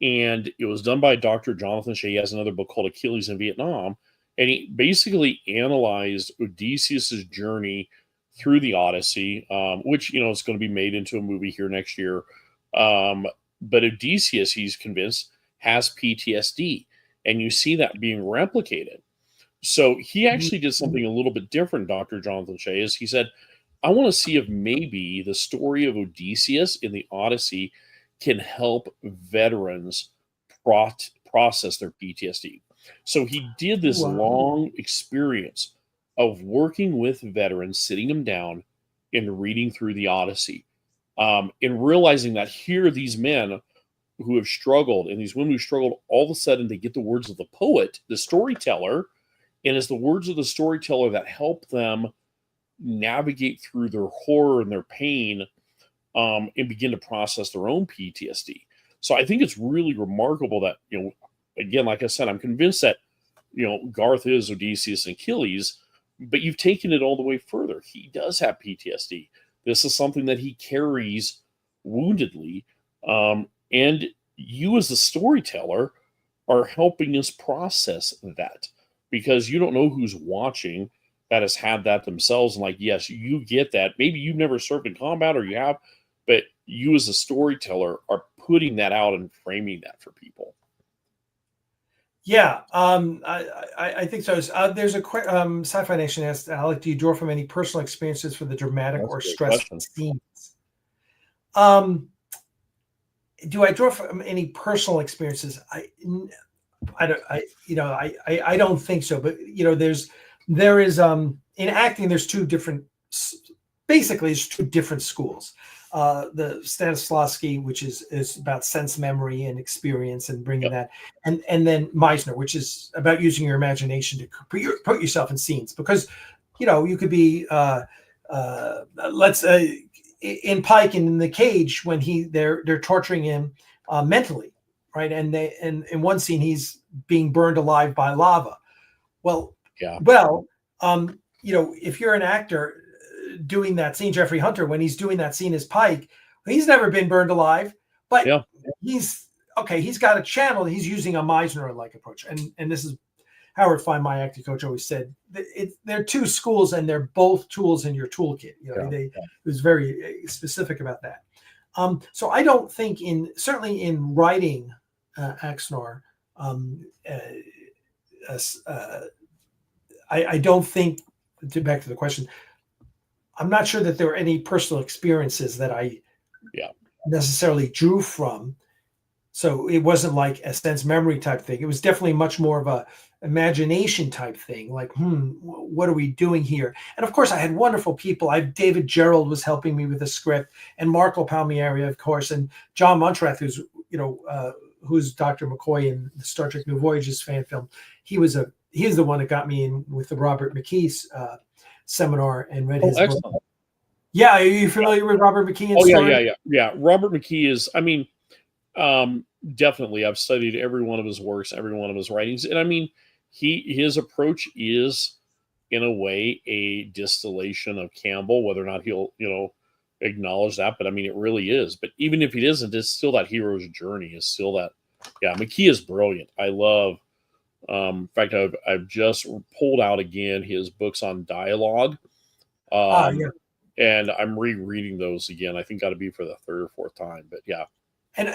And it was done by Dr. Jonathan Shea. He has another book called Achilles in Vietnam. And he basically analyzed Odysseus's journey through the Odyssey, which, is going to be made into a movie here next year. But Odysseus, he's convinced, has PTSD. And you see that being replicated. So he actually did something a little bit different, Dr. Jonathan Shea, is he said, I want to see if maybe the story of Odysseus in the Odyssey can help veterans process their PTSD. So he did this long experience of working with veterans, sitting them down and reading through the Odyssey, and realizing that here these men who have struggled and these women who struggled, all of a sudden they get the words of the poet, the storyteller, and it's the words of the storyteller that help them navigate through their horror and their pain, and begin to process their own PTSD. So I think it's really remarkable that, again, like I said, I'm convinced that, Garth is Odysseus and Achilles, but you've taken it all the way further. He does have PTSD. This is something that he carries woundedly. And you as the storyteller are helping us process that, because you don't know who's watching that has had that themselves. And yes, you get that. Maybe you've never served in combat, or you have, but you as a storyteller are putting that out and framing that for people. Yeah, I think so. There's a Sci-Fi Nation asked, Alec, do you draw from any personal experiences for the dramatic or stressful scenes? Do I draw from any personal experiences? I don't think so. But there is in acting, there's two different schools. The Stanislavski, which is about sense memory and experience and bringing that, and then Meisner, which is about using your imagination to put yourself in scenes, because you could be let's say in Pike and in the cage when they're torturing him mentally, right? And in one scene he's being burned alive by lava. If you're an actor doing that scene, Jeffrey Hunter, when he's doing that scene as Pike, he's never been burned alive, but he's got a channel. He's using a Meisner-like approach, and this is Howard Fine, my acting coach, always said they're two schools and they're both tools in your toolkit. He was very specific about that. So I don't think certainly in writing Axanar, I don't think, back to the question, I'm not sure that there were any personal experiences that I necessarily drew from. So it wasn't like a sense memory type thing. It was definitely much more of a imagination type thing. Like, what are we doing here? And of course, I had wonderful people. David Gerald was helping me with the script, and Marco Palmieri, of course, and John Montrath, who's Dr. McCoy in the Star Trek New Voyages fan film. He's the one that got me in with the Robert McKee's seminar and read his book. Yeah, are you familiar with Robert McKee? Yeah. Robert McKee is, definitely. I've studied every one of his works, every one of his writings, and his approach is, in a way, a distillation of Campbell. Whether or not he'll, acknowledge that, but it really is. But even if he isn't, it's still that hero's journey. It's still that. Yeah, McKee is brilliant. I love. In fact, I've just pulled out again his books on dialogue, and I'm rereading those again. I think got to be for the third or fourth time, but yeah. And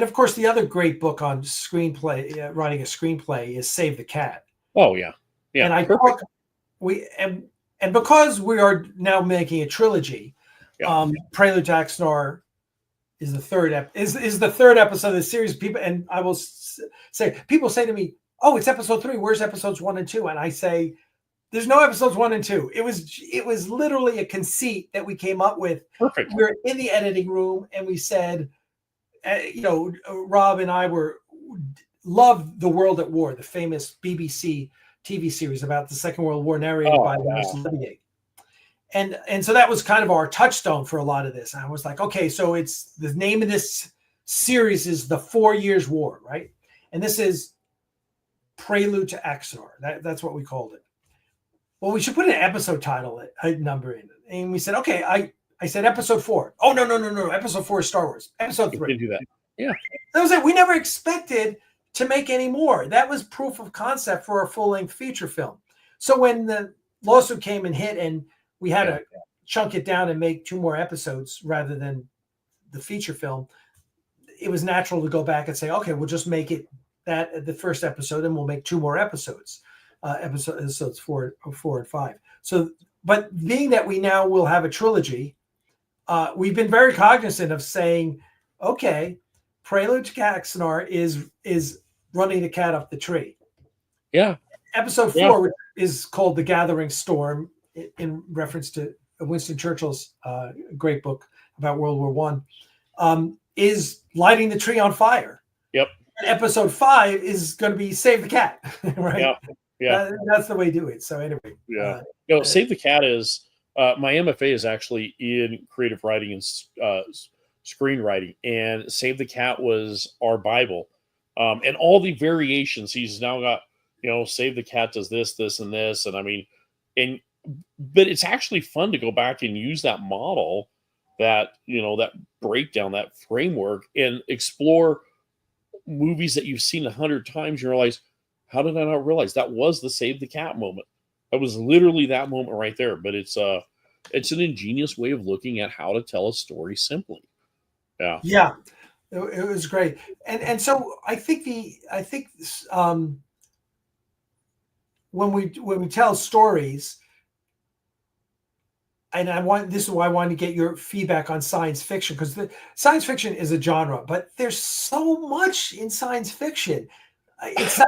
of course, the other great book on screenplay, writing a screenplay, is Save the Cat. Oh yeah. And I talk, and because we are now making a trilogy, Prelude to Axanar is the third episode of the series. People, and I will say, people say to me, "Oh, it's episode 3. Where's episodes 1 and 2?" And I say, "There's no episodes 1 and 2. It was literally a conceit that we came up with." Perfect. We were in the editing room and we said, Rob and I loved The World at War, the famous BBC TV series about the Second World War, narrated by Lewis Levier. And so that was kind of our touchstone for a lot of this. And I was like, okay, so it's the name of this series is The 4 Years' War, right? And this is Prelude to Axanar. That's what we called it. Well, we should put an episode title number in it. And we said, okay, I said episode 4. Oh, no. Episode 4 is Star Wars. Episode 3. We can do that. Yeah. That was it. We never expected to make any more. That was proof of concept for a full-length feature film. So when the lawsuit came and hit and we had to chunk it down and make 2 more episodes rather than the feature film, it was natural to go back and say, okay, we'll just make it that the first episode and we'll make 2 more episodes, episodes 4 and 5. So, but being that we now will have a trilogy, we've been very cognizant of saying, okay, Prelude to Axanar is running the cat up the tree. Yeah. Episode 4 is called The Gathering Storm, in reference to Winston Churchill's great book about World War I, is lighting the tree on fire. Yep. And episode 5 is going to be Save the Cat, right? Yeah. That's the way to do it. So anyway. Yeah. Save the Cat is, my MFA is actually in creative writing and screenwriting, and Save the Cat was our Bible. And all the variations, he's now got, Save the Cat does this, this, and this. And I mean, but it's actually fun to go back and use that model, that breakdown, that framework, and explore movies that you've seen 100 times. You realize, how did I not realize that was the Save the Cat moment? That was literally that moment right there. But it's an ingenious way of looking at how to tell a story simply. Yeah. It was great. And so I think when we tell stories, and this is why I wanted to get your feedback on science fiction, because the science fiction is a genre, but there's so much in science fiction. It's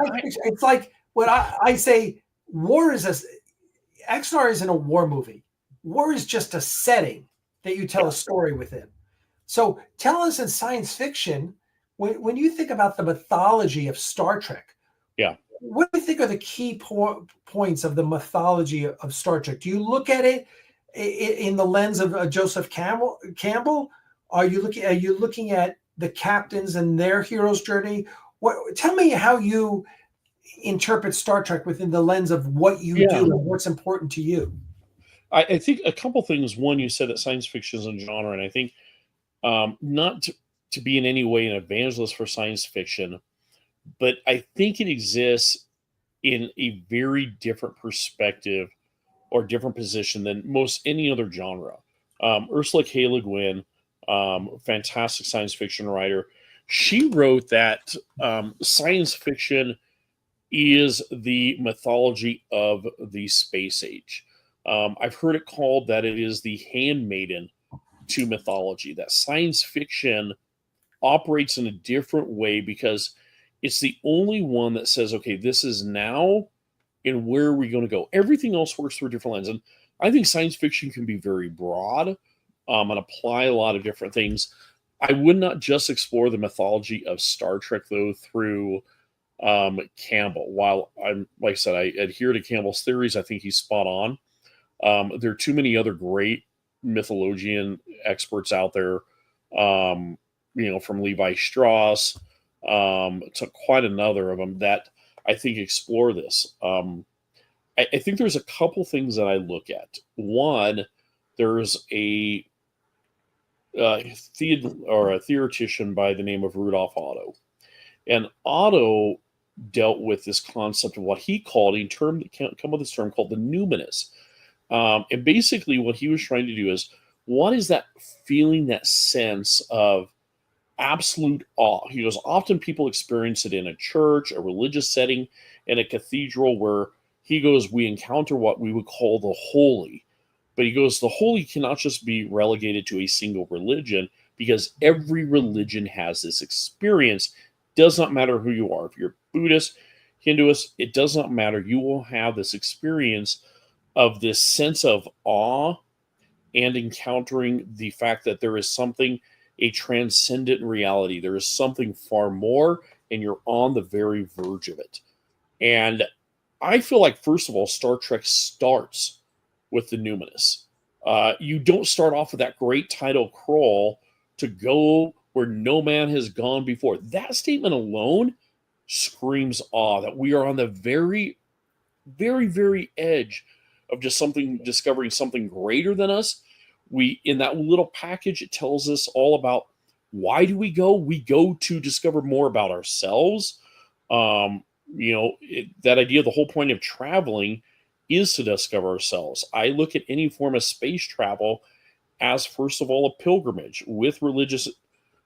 like what I say, Axanar isn't a war movie. War is just a setting that you tell a story within. So tell us, in science fiction, when you think about the mythology of Star Trek, what do you think are the key points of the mythology of Star Trek? Do you look at it in the lens of Joseph Campbell? Are you looking at the captains and their hero's journey? Tell me how you interpret Star Trek within the lens of what you do and what's important to you. I think a couple things. One, you said that science fiction is a genre, and I think not to be in any way an evangelist for science fiction, but I think it exists in a very different perspective or different position than most any other genre. Ursula K. Le Guin, fantastic science fiction writer, she wrote that science fiction is the mythology of the space age. I've heard it called that it is the handmaiden to mythology, that science fiction operates in a different way because it's the only one that says, okay, this is now, and where are we going to go? Everything else works through a different lens. And I think science fiction can be very broad and apply a lot of different things. I would not just explore the mythology of Star Trek, though, through Campbell. While I'm, like I said, I adhere to Campbell's theories, I think he's spot on. There are too many other great mythologian experts out there, from Levi Strauss to quite another of them that I think explore this. I think there's a couple things that I look at. One, there's a theoretician by the name of Rudolf Otto. And Otto dealt with this concept of what he called a term that can't come with this term called the numinous. And basically what he was trying to do is, what is that feeling, that sense of absolute awe? He goes, often people experience it in a church, a religious setting, in a cathedral, where he goes, we encounter what we would call the holy. But he goes, the holy cannot just be relegated to a single religion, because every religion has this experience. Does not matter who you are. If you're Buddhist, Hinduist, it does not matter. You will have this experience of this sense of awe and encountering the fact that there is something a transcendent reality. There is something far more, and you're on the very verge of it. And I feel like, first of all, Star Trek starts with the numinous. You don't start off with that great title crawl to go where no man has gone before. That statement alone screams awe that we are on the very, very, very edge of just discovering something greater than us. In that little package, it tells us all about why do we go? We go to discover more about ourselves. That idea, the whole point of traveling is to discover ourselves. I look at any form of space travel as, first of all, a pilgrimage with religious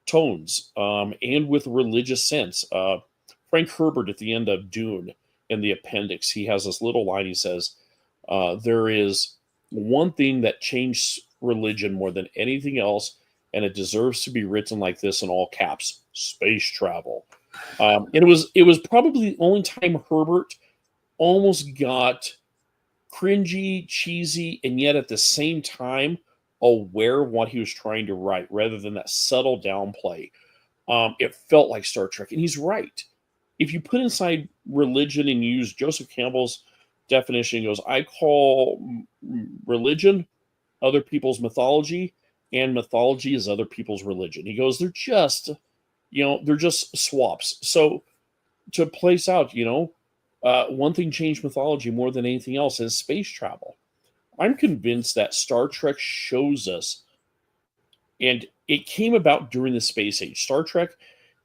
tones and with religious sense. Frank Herbert at the end of Dune, in the appendix, he has this little line. He says, there is one thing that changed religion more than anything else, and it deserves to be written like this in all caps: space travel. And it was probably the only time Herbert almost got cringy, cheesy, and yet at the same time aware of what he was trying to write, rather than that subtle downplay. It felt like Star Trek, and he's right. If you put inside religion and use Joseph Campbell's definition, he goes, I call religion other people's mythology, and mythology is other people's religion. He goes, they're just swaps. So to place out, one thing changed mythology more than anything else is space travel. I'm convinced that Star Trek shows us, and it came about during the space age. Star Trek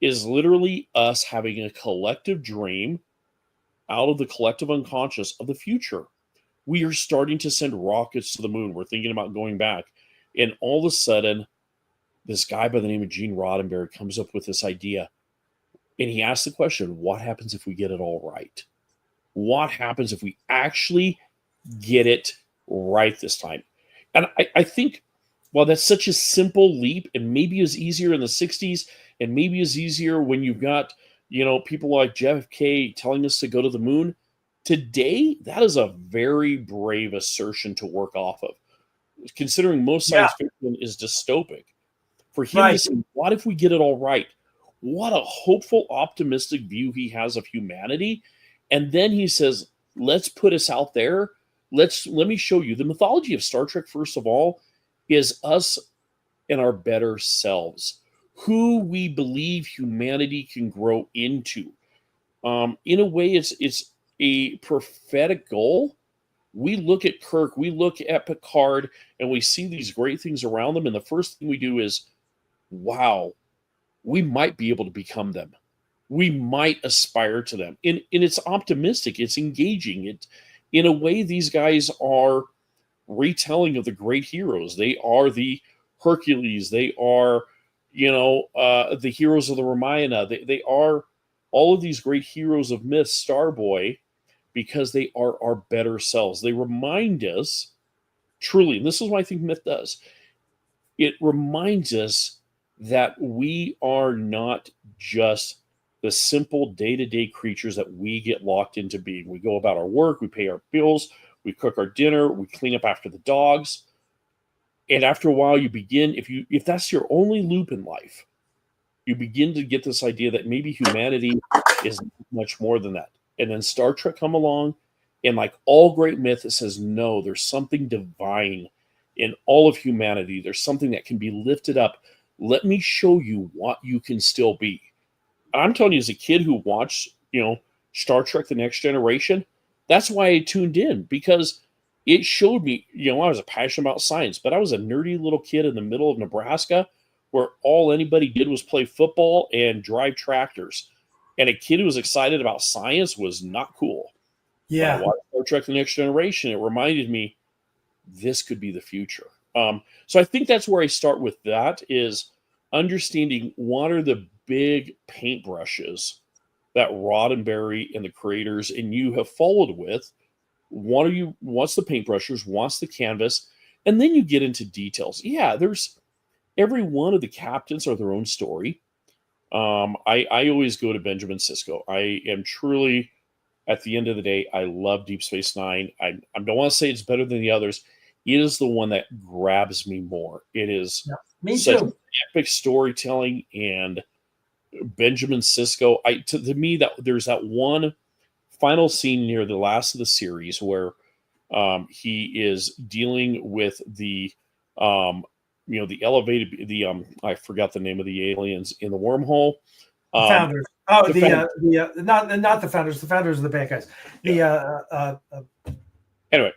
is literally us having a collective dream out of the collective unconscious of the future. We are starting to send rockets to the moon. We're thinking about going back. And all of a sudden, this guy by the name of Gene Roddenberry comes up with this idea. And he asks the question, what happens if we get it all right? What happens if we actually get it right this time? And I think, well, that's such a simple leap, and maybe it was easier in the 60s, and maybe it's easier when you've got, people like JFK telling us to go to the moon. Today, that is a very brave assertion to work off of, considering most science fiction is dystopic. For him to say, what if we get it all right? What a hopeful, optimistic view he has of humanity. And then he says, let's put us out there. Let me show you. The mythology of Star Trek, first of all, is us and our better selves, who we believe humanity can grow into. In a way, it's a prophetic goal. We look at Kirk, we look at Picard, and we see these great things around them. And the first thing we do is, wow, we might be able to become them. We might aspire to them. And it's optimistic. It's engaging. In a way, these guys are retelling of the great heroes. They are the Hercules. They are, the heroes of the Ramayana. They are all of these great heroes of myth, Starboy, because they are our better selves. They remind us, truly, and this is what I think myth does, it reminds us that we are not just the simple day-to-day creatures that we get locked into being. We go about our work, we pay our bills, we cook our dinner, we clean up after the dogs. And after a while, you begin, if that's your only loop in life, you begin to get this idea that maybe humanity is much more than that. And then Star Trek come along, and like all great myth, it says, no, there's something divine in all of humanity. There's something that can be lifted up. Let me show you what you can still be. I'm telling you, as a kid who watched, Star Trek The Next Generation, that's why I tuned in, because it showed me, I was passionate about science, but I was a nerdy little kid in the middle of Nebraska where all anybody did was play football and drive tractors. And a kid who was excited about science was not cool. Yeah. When I watched Star Trek The Next Generation, it reminded me this could be the future. So I think that's where I start with that, is understanding what are the big paintbrushes that Roddenberry and the creators and you have followed with. What's the paintbrushes? What's the canvas? And then you get into details. Yeah, there's every one of the captains are their own story. I always go to Benjamin Sisko. I am truly, at the end of the day, I love Deep Space Nine. I don't want to say it's better than the others. It is the one that grabs me more. It is Me Such too. epic storytelling, and Benjamin Sisko. To me, that there's that one final scene near the last of the series where he is dealing with the the elevated I forgot the name of the aliens in the wormhole. The founders. Oh, the found- not the founders. The founders are the bad guys. Anyway,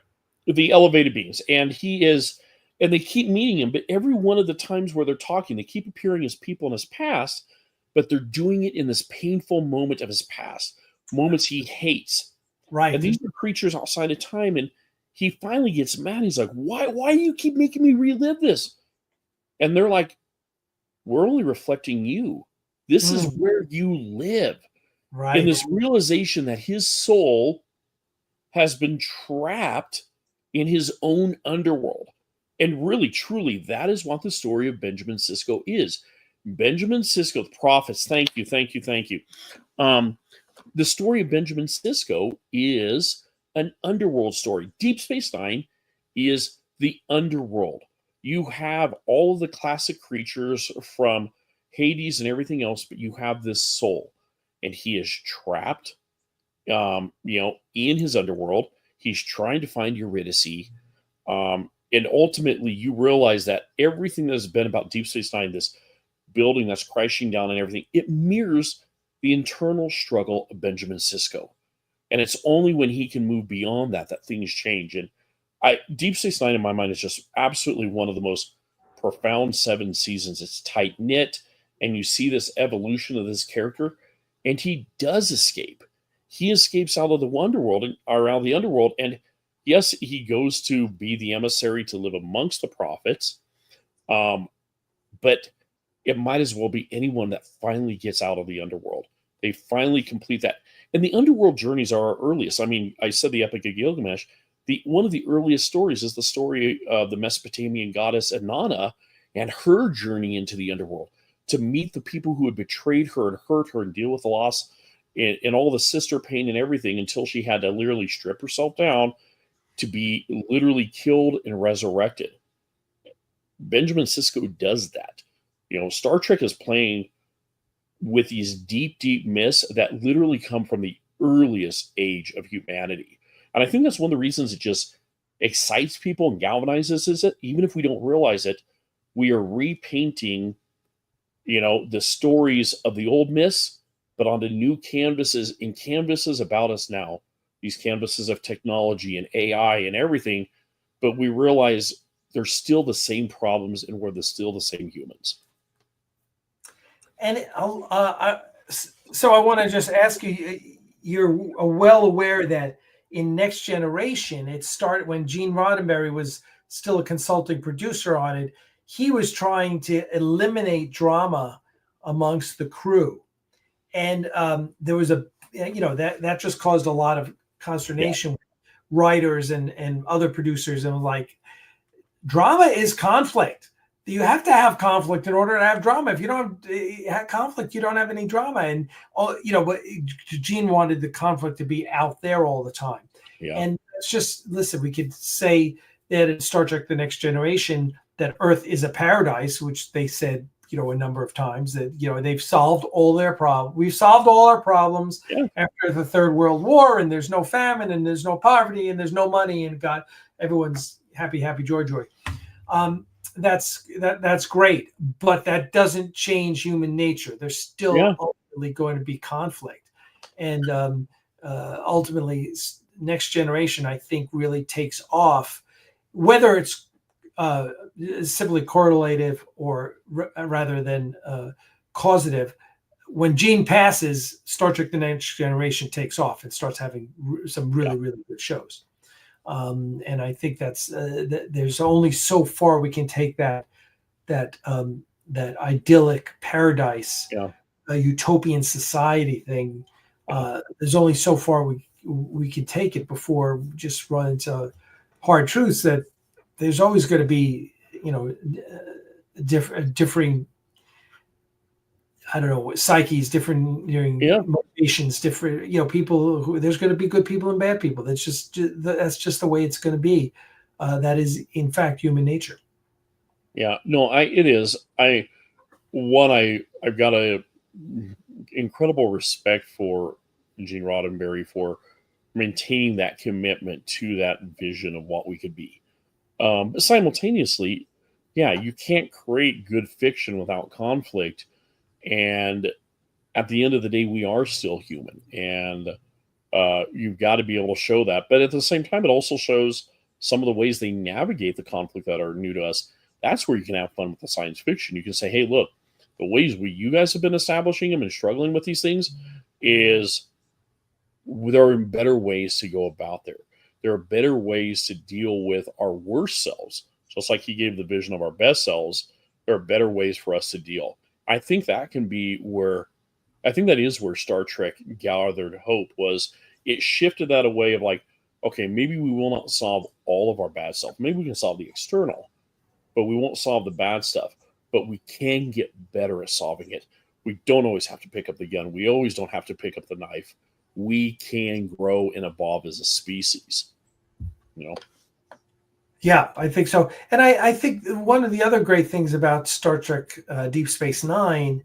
the elevated beings, and they keep meeting him, but every one of the times where they're talking, they keep appearing as people in his past, but they're doing it in this painful moment of his past, moments he hates. Right. And these are creatures outside of time, and he finally gets mad. He's like, why do you keep making me relive this? And they're like, we're only reflecting you. This is where you live. Right. And this realization that his soul has been trapped in his own underworld. And really, truly, that is what the story of Benjamin Sisko is. Benjamin Sisko, the prophets, thank you. The story of Benjamin Sisko is an underworld story. Deep Space Nine is the underworld. You have all of the classic creatures from Hades and everything else, but you have this soul, and he is trapped, in his underworld. He's trying to find Eurydice, and ultimately, you realize that everything that has been about Deep Space Nine, this building that's crashing down and everything, it mirrors the internal struggle of Benjamin Sisko, and it's only when he can move beyond that things change. And Deep Space Nine, in my mind, is just absolutely one of the most profound 7 seasons. It's tight knit, and you see this evolution of this character, and he does escape. He escapes out of the underworld and yes, he goes to be the emissary to live amongst the prophets, but it might as well be anyone that finally gets out of the underworld. They finally complete that. And the underworld journeys are our earliest. I mean, I said the Epic of Gilgamesh. One of the earliest stories is the story of the Mesopotamian goddess Inanna and her journey into the underworld to meet the people who had betrayed her and hurt her and deal with the loss and all the sister pain and everything, until she had to literally strip herself down to be literally killed and resurrected. Benjamin Sisko does that. Star Trek is playing with these deep, deep myths that literally come from the earliest age of humanity. And I think that's one of the reasons it just excites people and galvanizes us. Even if we don't realize it, we are repainting, the stories of the old myths, but onto new canvases, and canvases about us now. These canvases of technology and AI and everything, but we realize they're still the same problems and we're still the same humans. And so I want to just ask you, you're well aware that in Next Generation, it started when Gene Roddenberry was still a consulting producer on it. He was trying to eliminate drama amongst the crew. And there was that just caused a lot of consternation with writers and other producers, and like, drama is conflict. You have to have conflict in order to have drama. If you don't have conflict, you don't have any drama. And but Gene wanted the conflict to be out there all the time. Yeah. And it's just, listen, we could say that in Star Trek: The Next Generation that Earth is a paradise, which they said a number of times, that they've solved all their problems. We've solved all our problems after the Third World War, and there's no famine, and there's no poverty, and there's no money, and God, everyone's happy, joy. That's great, but that doesn't change human nature. There's still ultimately going to be conflict, and ultimately, Next Generation, I think, really takes off, whether it's simply correlative or rather than causative. When Gene passes, Star Trek: The Next Generation takes off and starts having some really, really good shows. And I think that's there's only so far we can take that idyllic paradise, a utopian society thing. There's only so far we can take it before we just run into hard truths that there's always going to be, differing, I don't know, psyches, different motivations, different, people who, there's going to be good people and bad people. That's just the way it's going to be. That is, in fact, human nature. Yeah, no, it is. I've got a incredible respect for Gene Roddenberry for maintaining that commitment to that vision of what we could be. But simultaneously, yeah, you can't create good fiction without conflict. And at the end of the day, we are still human, and you've got to be able to show that. But at the same time, it also shows some of the ways they navigate the conflict that are new to us. That's where you can have fun with the science fiction. You can say, hey, look, the ways you guys have been establishing them and struggling with these things is there are better ways to go about there. There are better ways to deal with our worst selves. Just like he gave the vision of our best selves, there are better ways for us to deal. I think that is where Star Trek gathered hope, was it shifted that away of like, okay, maybe we will not solve all of our bad stuff. Maybe we can solve the external, but we won't solve the bad stuff. But we can get better at solving it. We don't always have to pick up the gun. We always don't have to pick up the knife. We can grow and evolve as a species. Yeah, I think so. And I think one of the other great things about Star Trek Deep Space Nine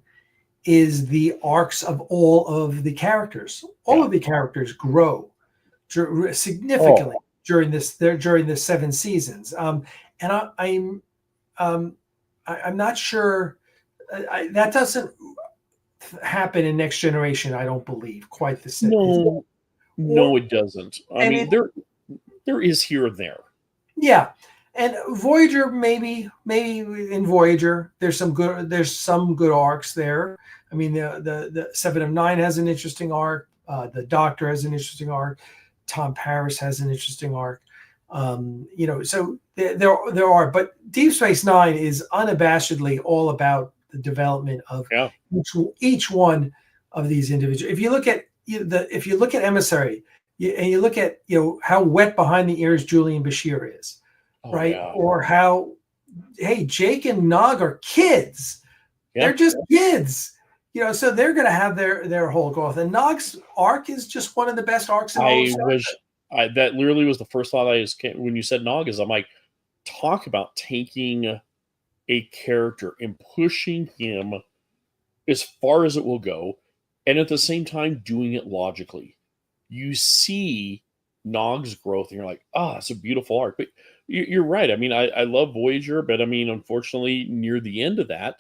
is the arcs of all of the characters. All of the characters grow significantly during this 7 seasons. And I'm not sure that doesn't happen in Next Generation. I don't believe quite the same. No, it doesn't. I mean, there is here and there. Yeah, and Voyager, maybe in Voyager, there's some good arcs there. I mean, the 7 of 9 has an interesting arc. The Doctor has an interesting arc. Tom Paris has an interesting arc. So there are, but Deep Space Nine is unabashedly all about the development of each one of these individuals. If you look at Emissary, and you look at how wet behind the ears Julian Bashir is, right? Yeah. Or how, hey, Jake and Nog are kids. Yeah. They're just kids. So they're going to have their whole growth. And Nog's arc is just one of the best arcs in all of Star Trek. That literally was the first thought when you said Nog, is I'm like, talk about taking a character and pushing him as far as it will go, and at the same time doing it logically. You see Nog's growth, and you're like, it's a beautiful arc. But you're right. I mean, I love Voyager, but I mean, unfortunately, near the end of that,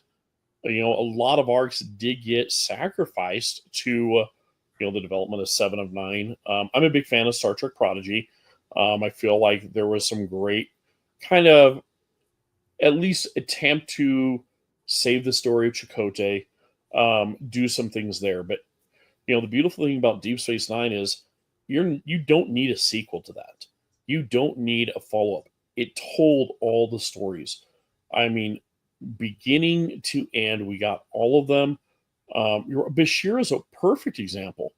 a lot of arcs did get sacrificed to the development of 7 of 9. I'm a big fan of Star Trek Prodigy. I feel like there was some great kind of at least attempt to save the story of Chakotay, do some things there. But the beautiful thing about Deep Space Nine is you don't need a sequel to that. You don't need a follow-up. It told all the stories. I mean, beginning to end, we got all of them. Bashir is a perfect example.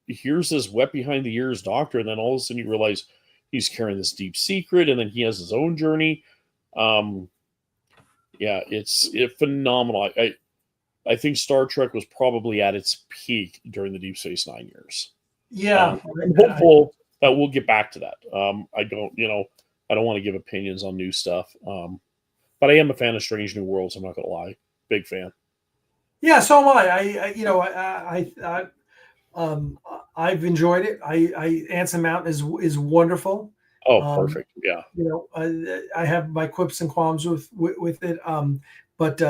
Here's this wet behind the ears doctor, and then all of a sudden you realize he's carrying this deep secret, and then he has his own journey. It's phenomenal. I think Star Trek was probably at its peak during the Deep Space Nine years. Yeah, I'm hopeful that we'll get back to that. I don't want to give opinions on new stuff, but I am a fan of Strange New Worlds. I'm not going to lie, big fan. Yeah, so am I. I've enjoyed it. Anson Mountain is wonderful. Oh, perfect. Yeah. I have my quips and qualms with it. But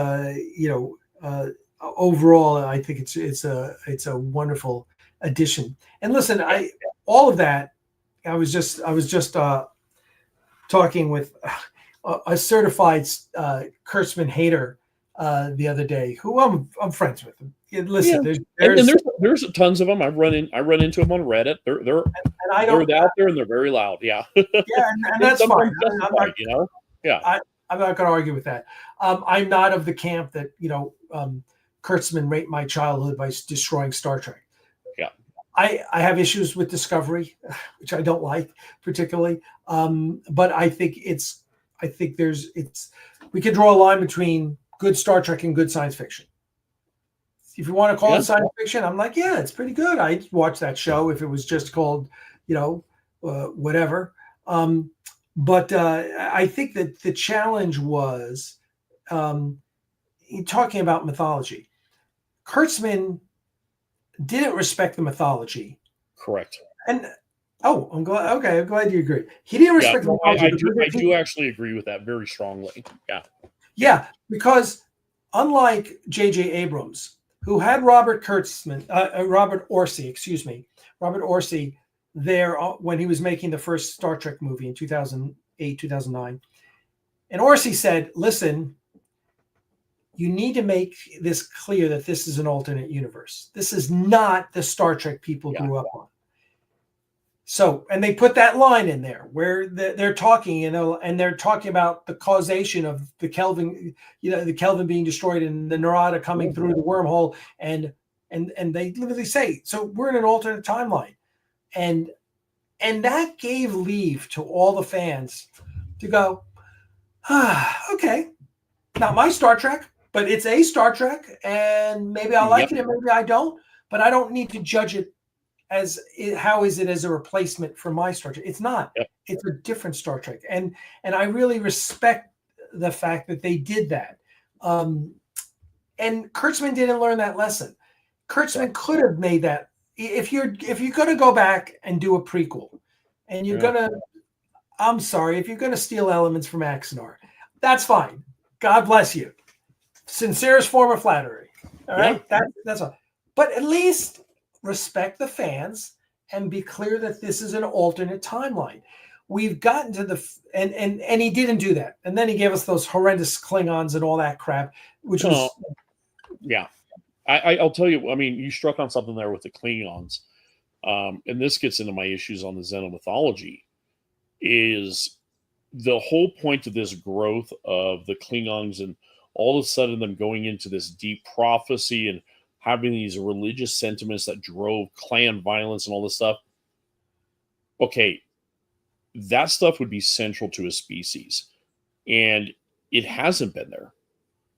overall, I think it's a wonderful addition. And listen, all of that, I was just talking with a certified Kurtzman hater the other day, who I'm friends with. Listen, there's tons of them. I run into them on Reddit. They're out there and they're very loud. Yeah. Yeah, and that's fine. I'm not going to argue with that. I'm not of the camp that Kurtzman raped my childhood by destroying Star Trek. Yeah. I have issues with Discovery, which I don't like particularly. But I think we can draw a line between good Star Trek and good science fiction. If you want to call it science fiction, I'm like, yeah, it's pretty good. I'd watch that show if it was just called, whatever. But I think that the challenge was talking about mythology. Kurtzman didn't respect the mythology. Correct. And I'm glad. Okay, I'm glad you agree. He didn't respect the mythology. I do actually agree with that very strongly. Yeah. Yeah, because unlike J.J. Abrams, who had Robert Orci there when he was making the first Star Trek movie in 2008, 2009. And Orci said, listen, you need to make this clear that this is an alternate universe. This is not the Star Trek people grew up on. So, and they put that line in there where they're talking, and they're talking about the causation of the Kelvin, the Kelvin being destroyed and the Narada coming through the wormhole, and they literally say, so we're in an alternate timeline, and that gave leave to all the fans to go, okay, not my Star Trek, but it's a Star Trek, and maybe I like it and maybe I don't, but I don't need to judge it as how is it as a replacement for my Star Trek? It's not. Yep. It's a different Star Trek, and I really respect the fact that they did that. And Kurtzman didn't learn that lesson. Kurtzman could have made that. If you're going to go back and do a prequel, and you're going to, I'm sorry, if you're going to steal elements from Axanar, that's fine. God bless you. Sincerest form of flattery. All right, that's all. But at least respect the fans and be clear that this is an alternate timeline. We've gotten to and he didn't do that. And then he gave us those horrendous Klingons and all that crap, which was I'll tell you, I mean, you struck on something there with the Klingons. And this gets into my issues on the xenomythology, is the whole point of this growth of the Klingons and all of a sudden them going into this deep prophecy and having these religious sentiments that drove clan violence and all this stuff. Okay, that stuff would be central to a species. And it hasn't been there.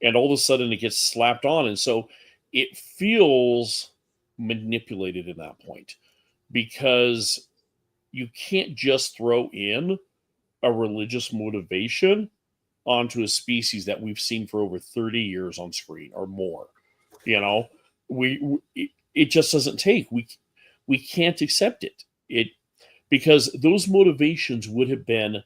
And all of a sudden it gets slapped on. And so it feels manipulated in that point, because you can't just throw in a religious motivation onto a species that we've seen for over 30 years on screen or more. It just doesn't take. We can't accept it because those motivations would have been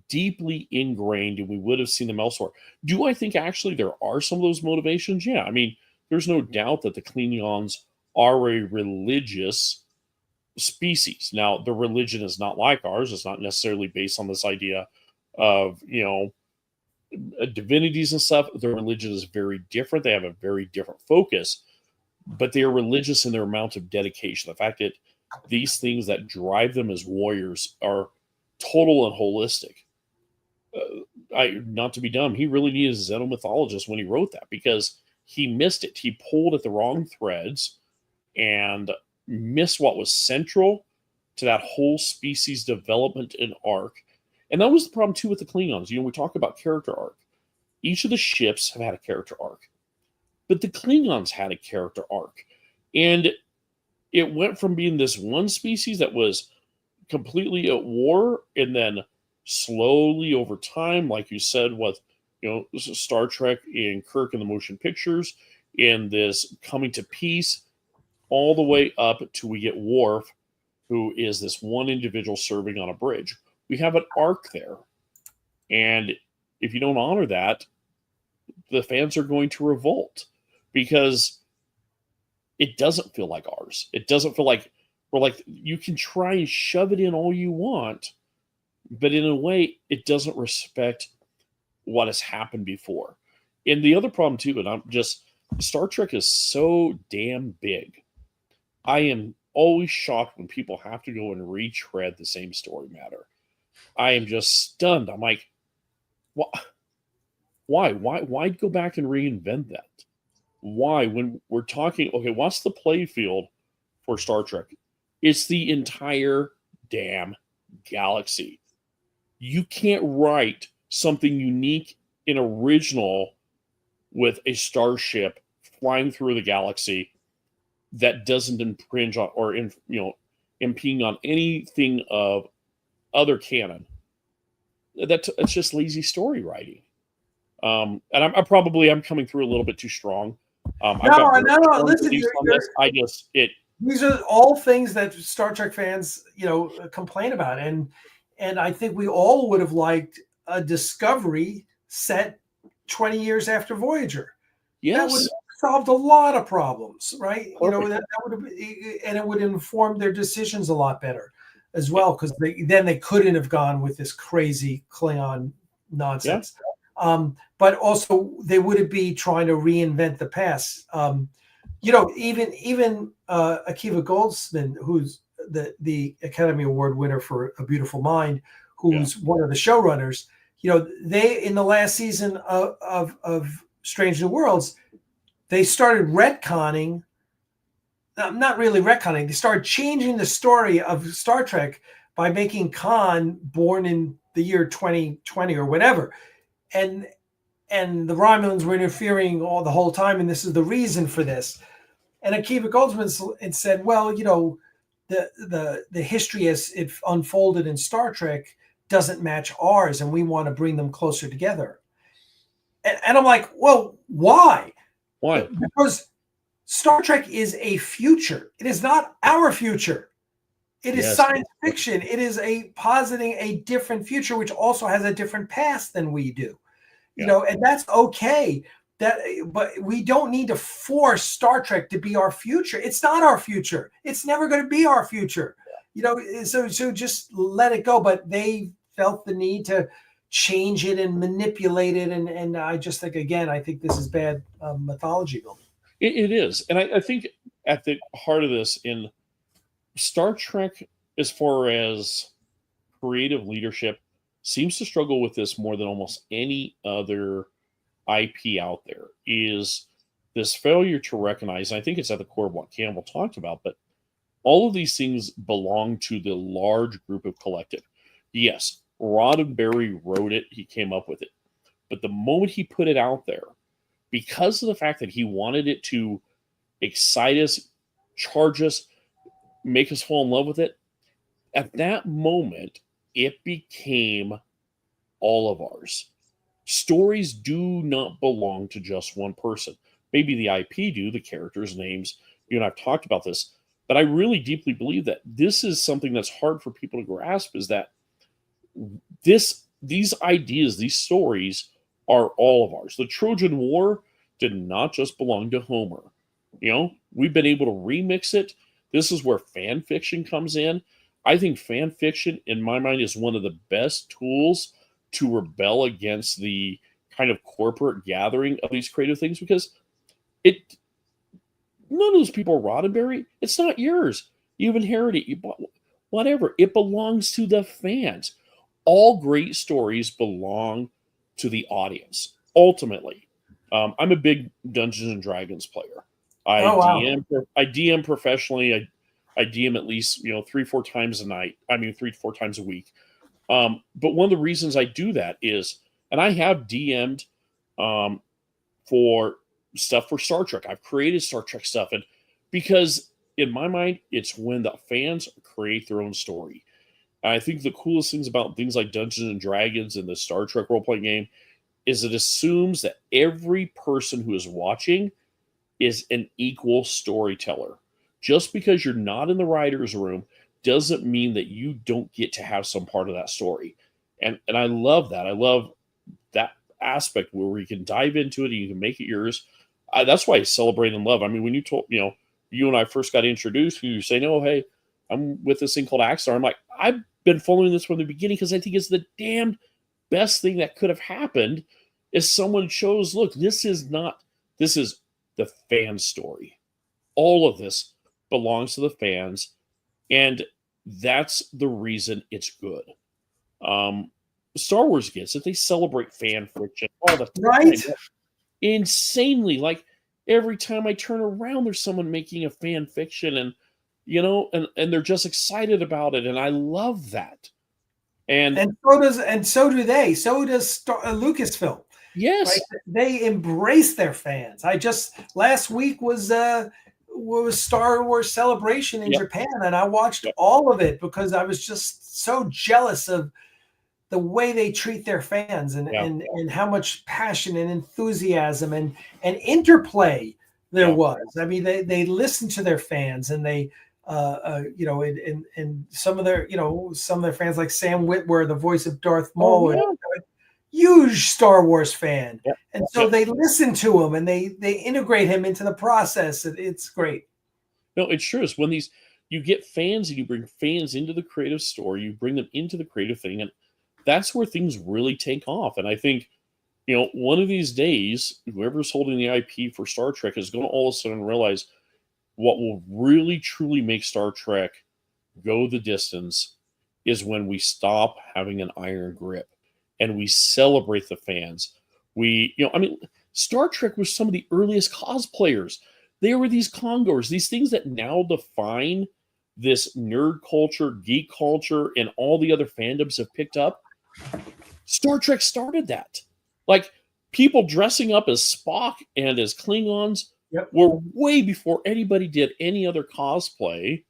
deeply ingrained and we would have seen them elsewhere. Do I think actually there are some of those motivations? Yeah, I mean, there's no doubt that the Klingons are a religious species. Now, the religion is not like ours. It's not necessarily based on this idea of divinities and stuff. Their religion is very different. They have a very different focus, but they are religious in their amount of dedication. The fact that these things that drive them as warriors are total and holistic. Not to be dumb, he really needed a xenomythologist when he wrote that, because he missed it. He pulled at the wrong threads and missed what was central to that whole species development and arc. And that was the problem too with the Klingons. We talk about character arc. Each of the ships have had a character arc, but the Klingons had a character arc. And it went from being this one species that was completely at war, and then slowly over time, like you said, with Star Trek and Kirk in the motion pictures, in this coming to peace, all the way up to we get Worf, who is this one individual serving on a bridge. We have an arc there. And if you don't honor that, the fans are going to revolt, because it doesn't feel like ours. It doesn't feel like we're like, you can try and shove it in all you want, but in a way, it doesn't respect what has happened before. And the other problem too, and Star Trek is so damn big. I am always shocked when people have to go and retread the same story matter. I am just stunned. I'm like, what? Why go back and reinvent that? Why, when we're talking, okay, what's the play field for Star Trek? It's the entire damn galaxy. You can't write something unique and original with a starship flying through the galaxy that doesn't infringe on or impede on anything of other canon. it's just lazy story writing. And I'm coming through a little bit too strong. I've got No. Listen, these are all things that Star Trek fans, complain about, and I think we all would have liked a Discovery set 20 years after Voyager. Yes, that would have solved a lot of problems, right? Perfect. That would have, and it would inform their decisions a lot better as well, because they couldn't have gone with this crazy Klingon nonsense. Yeah. But also they would be trying to reinvent the past. Even Akiva Goldsman, who's the Academy Award winner for A Beautiful Mind, who's one of the showrunners, they, in the last season of Strange New Worlds, they started retconning, not really retconning, they started changing the story of Star Trek by making Khan born in the year 2020 or whatever. And the Romulans were interfering the whole time, and this is the reason for this. And Akiva Goldsman said, well, the history as it unfolded in Star Trek doesn't match ours, and we want to bring them closer together. And I'm like, well, why? Why? Because Star Trek is a future. It is not our future. It is science fiction. It is positing a different future, which also has a different past than we do. And that's okay. But we don't need to force Star Trek to be our future. It's not our future. It's never going to be our future. So just let it go. But they felt the need to change it and manipulate it. And I just think, again, I think this is bad mythology building. It is. And I think at the heart of this, in Star Trek, as far as creative leadership, seems to struggle with this more than almost any other IP out there, is this failure to recognize, and I think it's at the core of what Campbell talked about, but all of these things belong to the large group of collective. Yes, Roddenberry wrote it, he came up with it. But the moment he put it out there, because of the fact that he wanted it to excite us, charge us, make us fall in love with it, at that moment, it became all of ours. Stories do not belong to just one person. Maybe the IP do, the characters' names. You and I've talked about this. But I really deeply believe that this is something that's hard for people to grasp, is that these ideas, these stories are all of ours. The Trojan War did not just belong to Homer. We've been able to remix it. This is where fan fiction comes in. I think fan fiction, in my mind, is one of the best tools to rebel against the kind of corporate gathering of these creative things, because none of those people are Roddenberry. It's not yours. You've inherited it. You bought whatever. It belongs to the fans. All great stories belong to the audience. Ultimately, I'm a big Dungeons and Dragons player. I DM professionally. I DM at least 3-4 times a night. 3-4 times a week. But one of the reasons I do that is, and I have DM'd for stuff for Star Trek. I've created Star Trek stuff, and because in my mind, it's when the fans create their own story. And I think the coolest things about things like Dungeons and Dragons and the Star Trek role-playing game is it assumes that every person who is watching is an equal storyteller. Just because you're not in the writer's room doesn't mean that you don't get to have some part of that story. And I love that. I love that aspect where you can dive into it and you can make it yours. That's why I celebrate and love. When you told, you and I first got introduced, you say, "Oh, hey, I'm with this thing called Axanar." I'm like, I've been following this from the beginning because I think it's the damn best thing that could have happened, is someone chose, look, this is the fan story. All of this belongs to the fans, and that's the reason it's good. Star Wars gets it. They celebrate fan fiction all the time. Right? Insanely. Like, every time I turn around, there's someone making a fan fiction, and and they're just excited about it, and I love that. And so do they. So does Lucasfilm. Yes, right? They embrace their fans. Last week was Star Wars Celebration in Japan, and I watched all of it because I was just so jealous of the way they treat their fans and Yeah. and how much passion and enthusiasm and interplay there Yeah. was. I mean, they listened to their fans, and they you know, and some of their, you know, some of their fans like Sam Witwer, the voice of Darth Maul, yeah. a huge Star Wars fan, Yep. and so they listen to him and they integrate him into the process. It's great. No, it's true. It's when you get fans and you bring fans into the creative story, you bring them into the creative thing, and that's where things really take off. And I think, you know, one of these days, whoever's holding the IP for Star Trek is going to all of a sudden realize what will really truly make Star Trek go the distance is when we stop having an iron grip and we celebrate the fans. Star Trek was some of the earliest cosplayers. They were these Congors, these things that now define this nerd culture, geek culture, and all the other fandoms have picked up. Star Trek started that. Like, people dressing up as Spock and as Klingons were way before anybody did any other cosplay.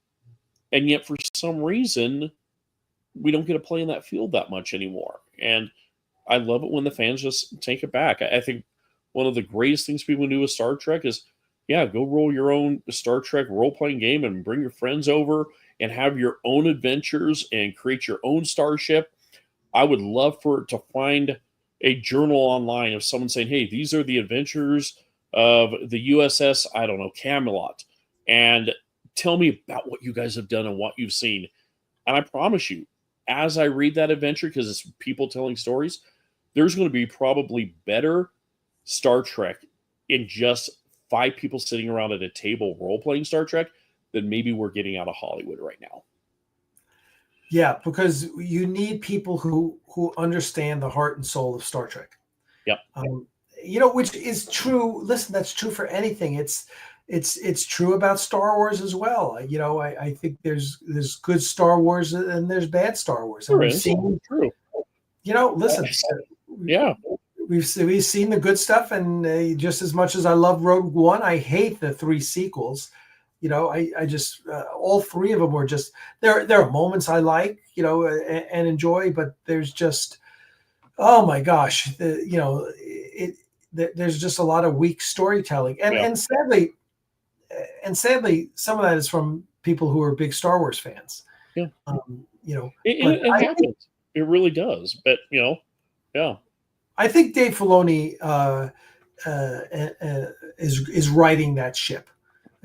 And yet, for some reason, we don't get to play in that field that much anymore. And I love it when the fans just take it back. I think one of the greatest things people do with Star Trek is, go roll your own Star Trek role-playing game and bring your friends over and have your own adventures and create your own starship. I would love to find a journal online of someone saying, hey, these are the adventures of the USS, I don't know, Camelot. And tell me about what you guys have done and what you've seen. And I promise you, as I read that adventure, because it's people telling stories, there's going to be probably better Star Trek in just 5 people sitting around at a table role-playing Star Trek than maybe we're getting out of Hollywood right now. Yeah, because you need people who understand the heart and soul of Star Trek. Yep. You know, which is true. Listen, that's true for anything. It's true about Star Wars as well. You know, I think there's good Star Wars and there's bad Star Wars. And we've seen, true. You know, listen. Yeah. We've seen the good stuff, and just as much as I love Rogue One, I hate the 3 sequels. You know, I just all 3 of them were just there. There are moments I like, you know, and enjoy, but there's just, oh my gosh, there's just a lot of weak storytelling, and sadly, some of that is from people who are big Star Wars fans. Yeah, you know, it happens. It really does. But yeah. I think Dave Filoni is riding that ship.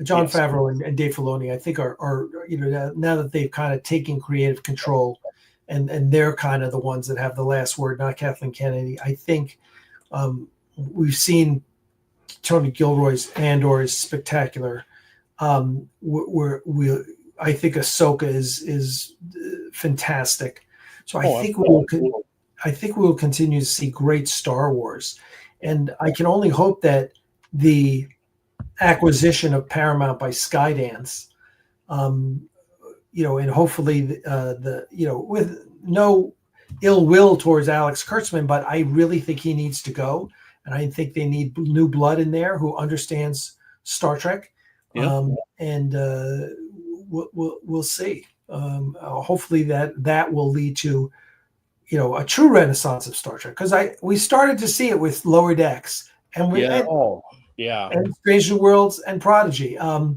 Jon Favreau and Dave Filoni, I think, are now that they've kind of taken creative control, and they're kind of the ones that have the last word, not Kathleen Kennedy. I think we've seen Tony Gilroy's Andor is spectacular. I think Ahsoka is fantastic. So I think we will continue to see great Star Wars, and I can only hope that the acquisition of Paramount by Skydance, and hopefully with no ill will towards Alex Kurtzman, but I really think he needs to go, and I think they need new blood in there who understands Star Trek. Yeah. We'll see. Hopefully that will lead to a true renaissance of Star Trek, because we started to see it with Lower Decks and and Strange New Worlds and Prodigy. I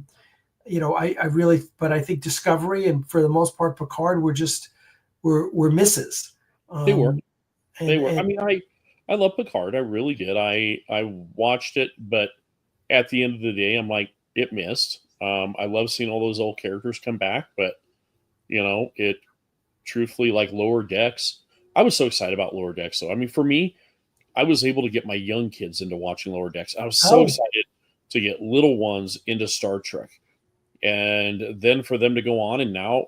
think Discovery and for the most part Picard were misses. They were. I mean, I love Picard. I really did. I watched it, but at the end of the day, I'm like, it missed. I love seeing all those old characters come back, but it truthfully, like Lower Decks, I was so excited about Lower Decks. So, I mean, for me, I was able to get my young kids into watching Lower Decks. I was so excited to get little ones into Star Trek. And then for them to go on, and now,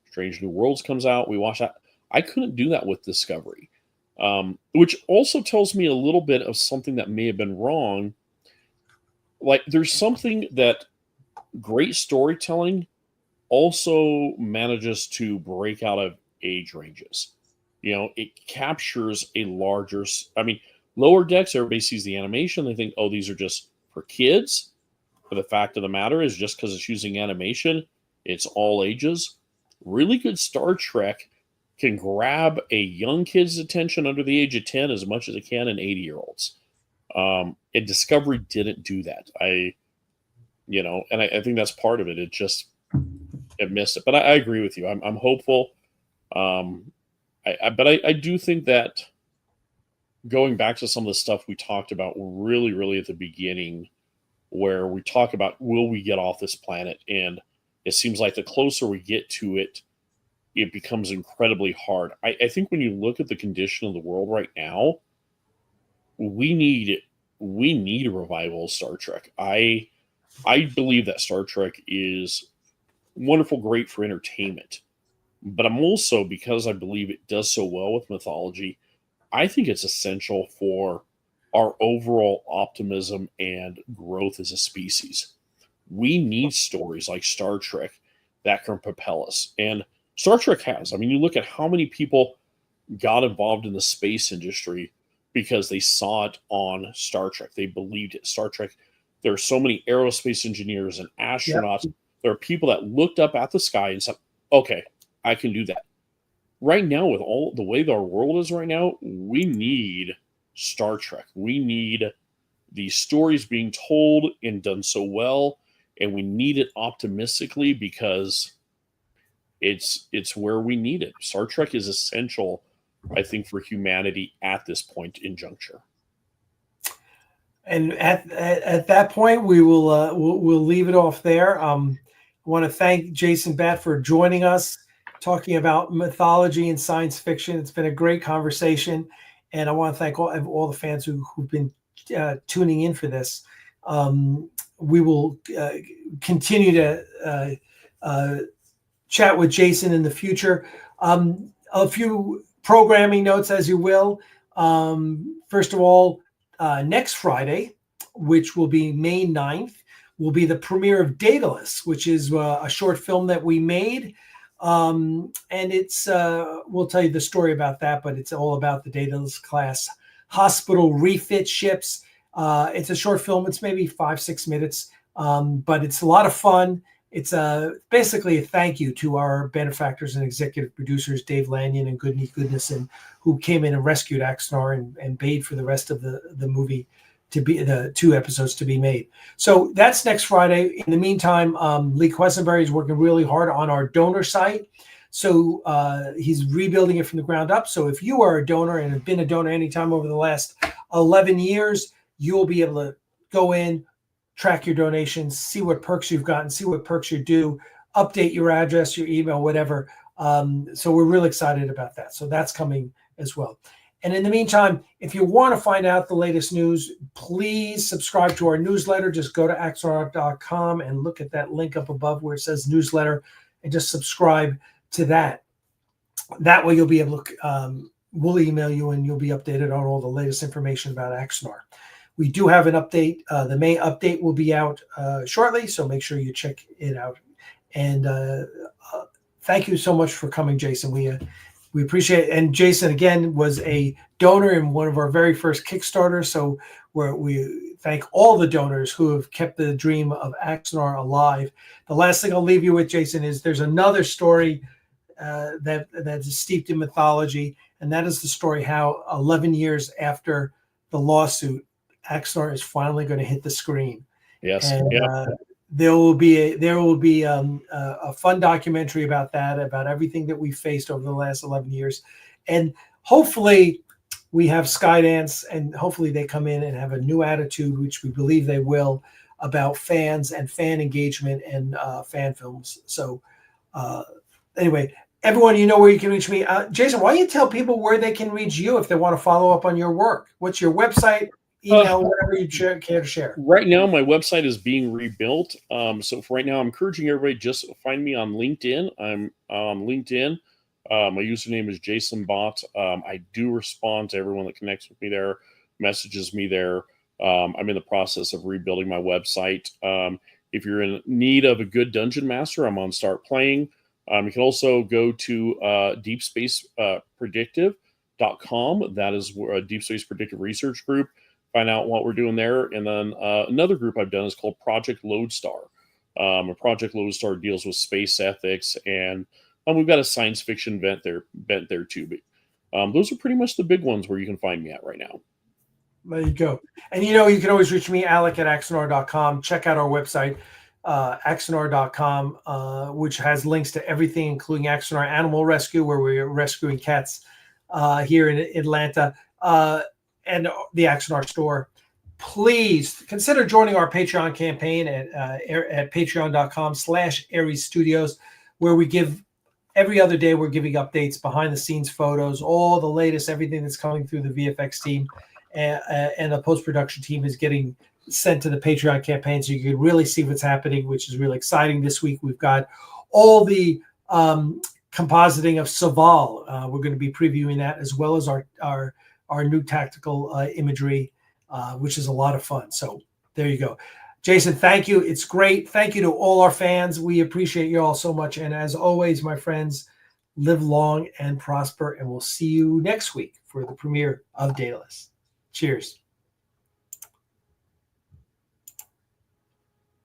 Strange New Worlds comes out. We watch that. I couldn't do that with Discovery, which also tells me a little bit of something that may have been wrong. Like, there's something that great storytelling also manages to break out of age ranges. It captures a larger, Lower Decks, everybody sees the animation. They think, oh, these are just for kids. But the fact of the matter is, just because it's using animation, it's all ages. Really good Star Trek can grab a young kid's attention under the age of 10 as much as it can an 80-year-old's. And Discovery didn't do that. I think that's part of it. It missed it. But I agree with you. I'm hopeful. But I do think that going back to some of the stuff we talked about really, really at the beginning, where we talk about, will we get off this planet? And it seems like the closer we get to it, it becomes incredibly hard. I think when you look at the condition of the world right now, we need a revival of Star Trek. I believe that Star Trek is wonderful, great for entertainment. But I'm also, because I believe it does so well with mythology, I think it's essential for our overall optimism and growth as a species. We need stories like Star Trek that can propel us. And Star Trek has. I mean, you look at how many people got involved in the space industry because they saw it on Star Trek. They believed it. Star Trek, there are so many aerospace engineers and astronauts. Yep. There are people that looked up at the sky and said, okay, I can do that. Right now, with all the way that our world is right now, we need Star Trek. We need these stories being told and done so well, and we need it optimistically because it's where we need it. Star Trek is essential, I think, for humanity at this point in juncture. And at that point, we will we'll leave it off there. I want to thank Jason Batt for joining us, talking about mythology and science fiction. It's been a great conversation, and I want to thank all the fans who've been tuning in for this. We will continue to chat with Jason in the future. A few programming notes, as you will. First of all, next Friday, which will be May 9th, will be the premiere of Daedalus, which is a short film that we made. And it's, we'll tell you the story about that, but it's all about the Daedalus class hospital refit ships. It's a short film. It's maybe 5-6 minutes, but it's a lot of fun. It's basically a thank you to our benefactors and executive producers, Dave Lanyon and Goodness, who came in and rescued Axanar and paid for the rest of the movie to be the 2 episodes to be made. So that's next Friday. In the meantime, Lee Quesenberry is working really hard on our donor site. So he's rebuilding it from the ground up. So if you are a donor and have been a donor anytime over the last 11 years, you will be able to go in, track your donations, see what perks you've gotten, see what perks you're due, update your address, your email, whatever. So we're really excited about that. So that's coming as well. And in the meantime, if you want to find out the latest news, please subscribe to our newsletter. Just go to axanar.com and look at that link up above where it says newsletter and just subscribe to that. That way you'll be able to, we'll email you and you'll be updated on all the latest information about Axanar. We do have an update. The May update will be out shortly, so make sure you check it out. And thank you so much for coming, Jason. We appreciate it. And Jason, again, was a donor in one of our very first Kickstarters. So we thank all the donors who have kept the dream of Axanar alive. The last thing I'll leave you with, Jason, is there's another story that is steeped in mythology, and that is the story how 11 years after the lawsuit, Axanar is finally going to hit the screen. Yes. And there will be a fun documentary about that, about everything that we faced over the last 11 years. And hopefully we have Skydance, and hopefully they come in and have a new attitude, which we believe they will, about fans and fan engagement and fan films. So anyway, everyone, you know where you can reach me. Jason, why don't you tell people where they can reach you if they want to follow up on your work? What's your website? Email, whatever you care to share. Right now, my website is being rebuilt. So for right now, I'm encouraging everybody just find me on LinkedIn. I'm on LinkedIn. My username is Jason Bott. I do respond to everyone that connects with me there, messages me there. I'm in the process of rebuilding my website. If you're in need of a good dungeon master, I'm on Start Playing. You can also go to deepspacepredictive.com. That is a Deep Space Predictive Research Group. Find out what we're doing there. And then another group I've done is called Project Lodestar. Project Lodestar deals with space ethics and We've got a science fiction bent there too. But those are pretty much the big ones where you can find me at right now. There you go. And you can always reach me, Alec, at Axanar.com. Check out our website, Axanar.com, which has links to everything, including Axanar Animal Rescue, where we're rescuing cats here in Atlanta, and the Axanar store. Please consider joining our Patreon campaign at patreon.com/Aries Studios, where we give every other day, we're giving updates, behind the scenes photos, all the latest, everything that's coming through the VFX team. And the post-production team is getting sent to the Patreon campaign, so you can really see what's happening, which is really exciting. This week we've got all the compositing of Saval. We're going to be previewing that, as well as our new tactical imagery, which is a lot of fun. So there you go. Jason, thank you. It's great. Thank you to all our fans. We appreciate you all so much. And as always, my friends, live long and prosper, and we'll see you next week for the premiere of Daedalus. Cheers.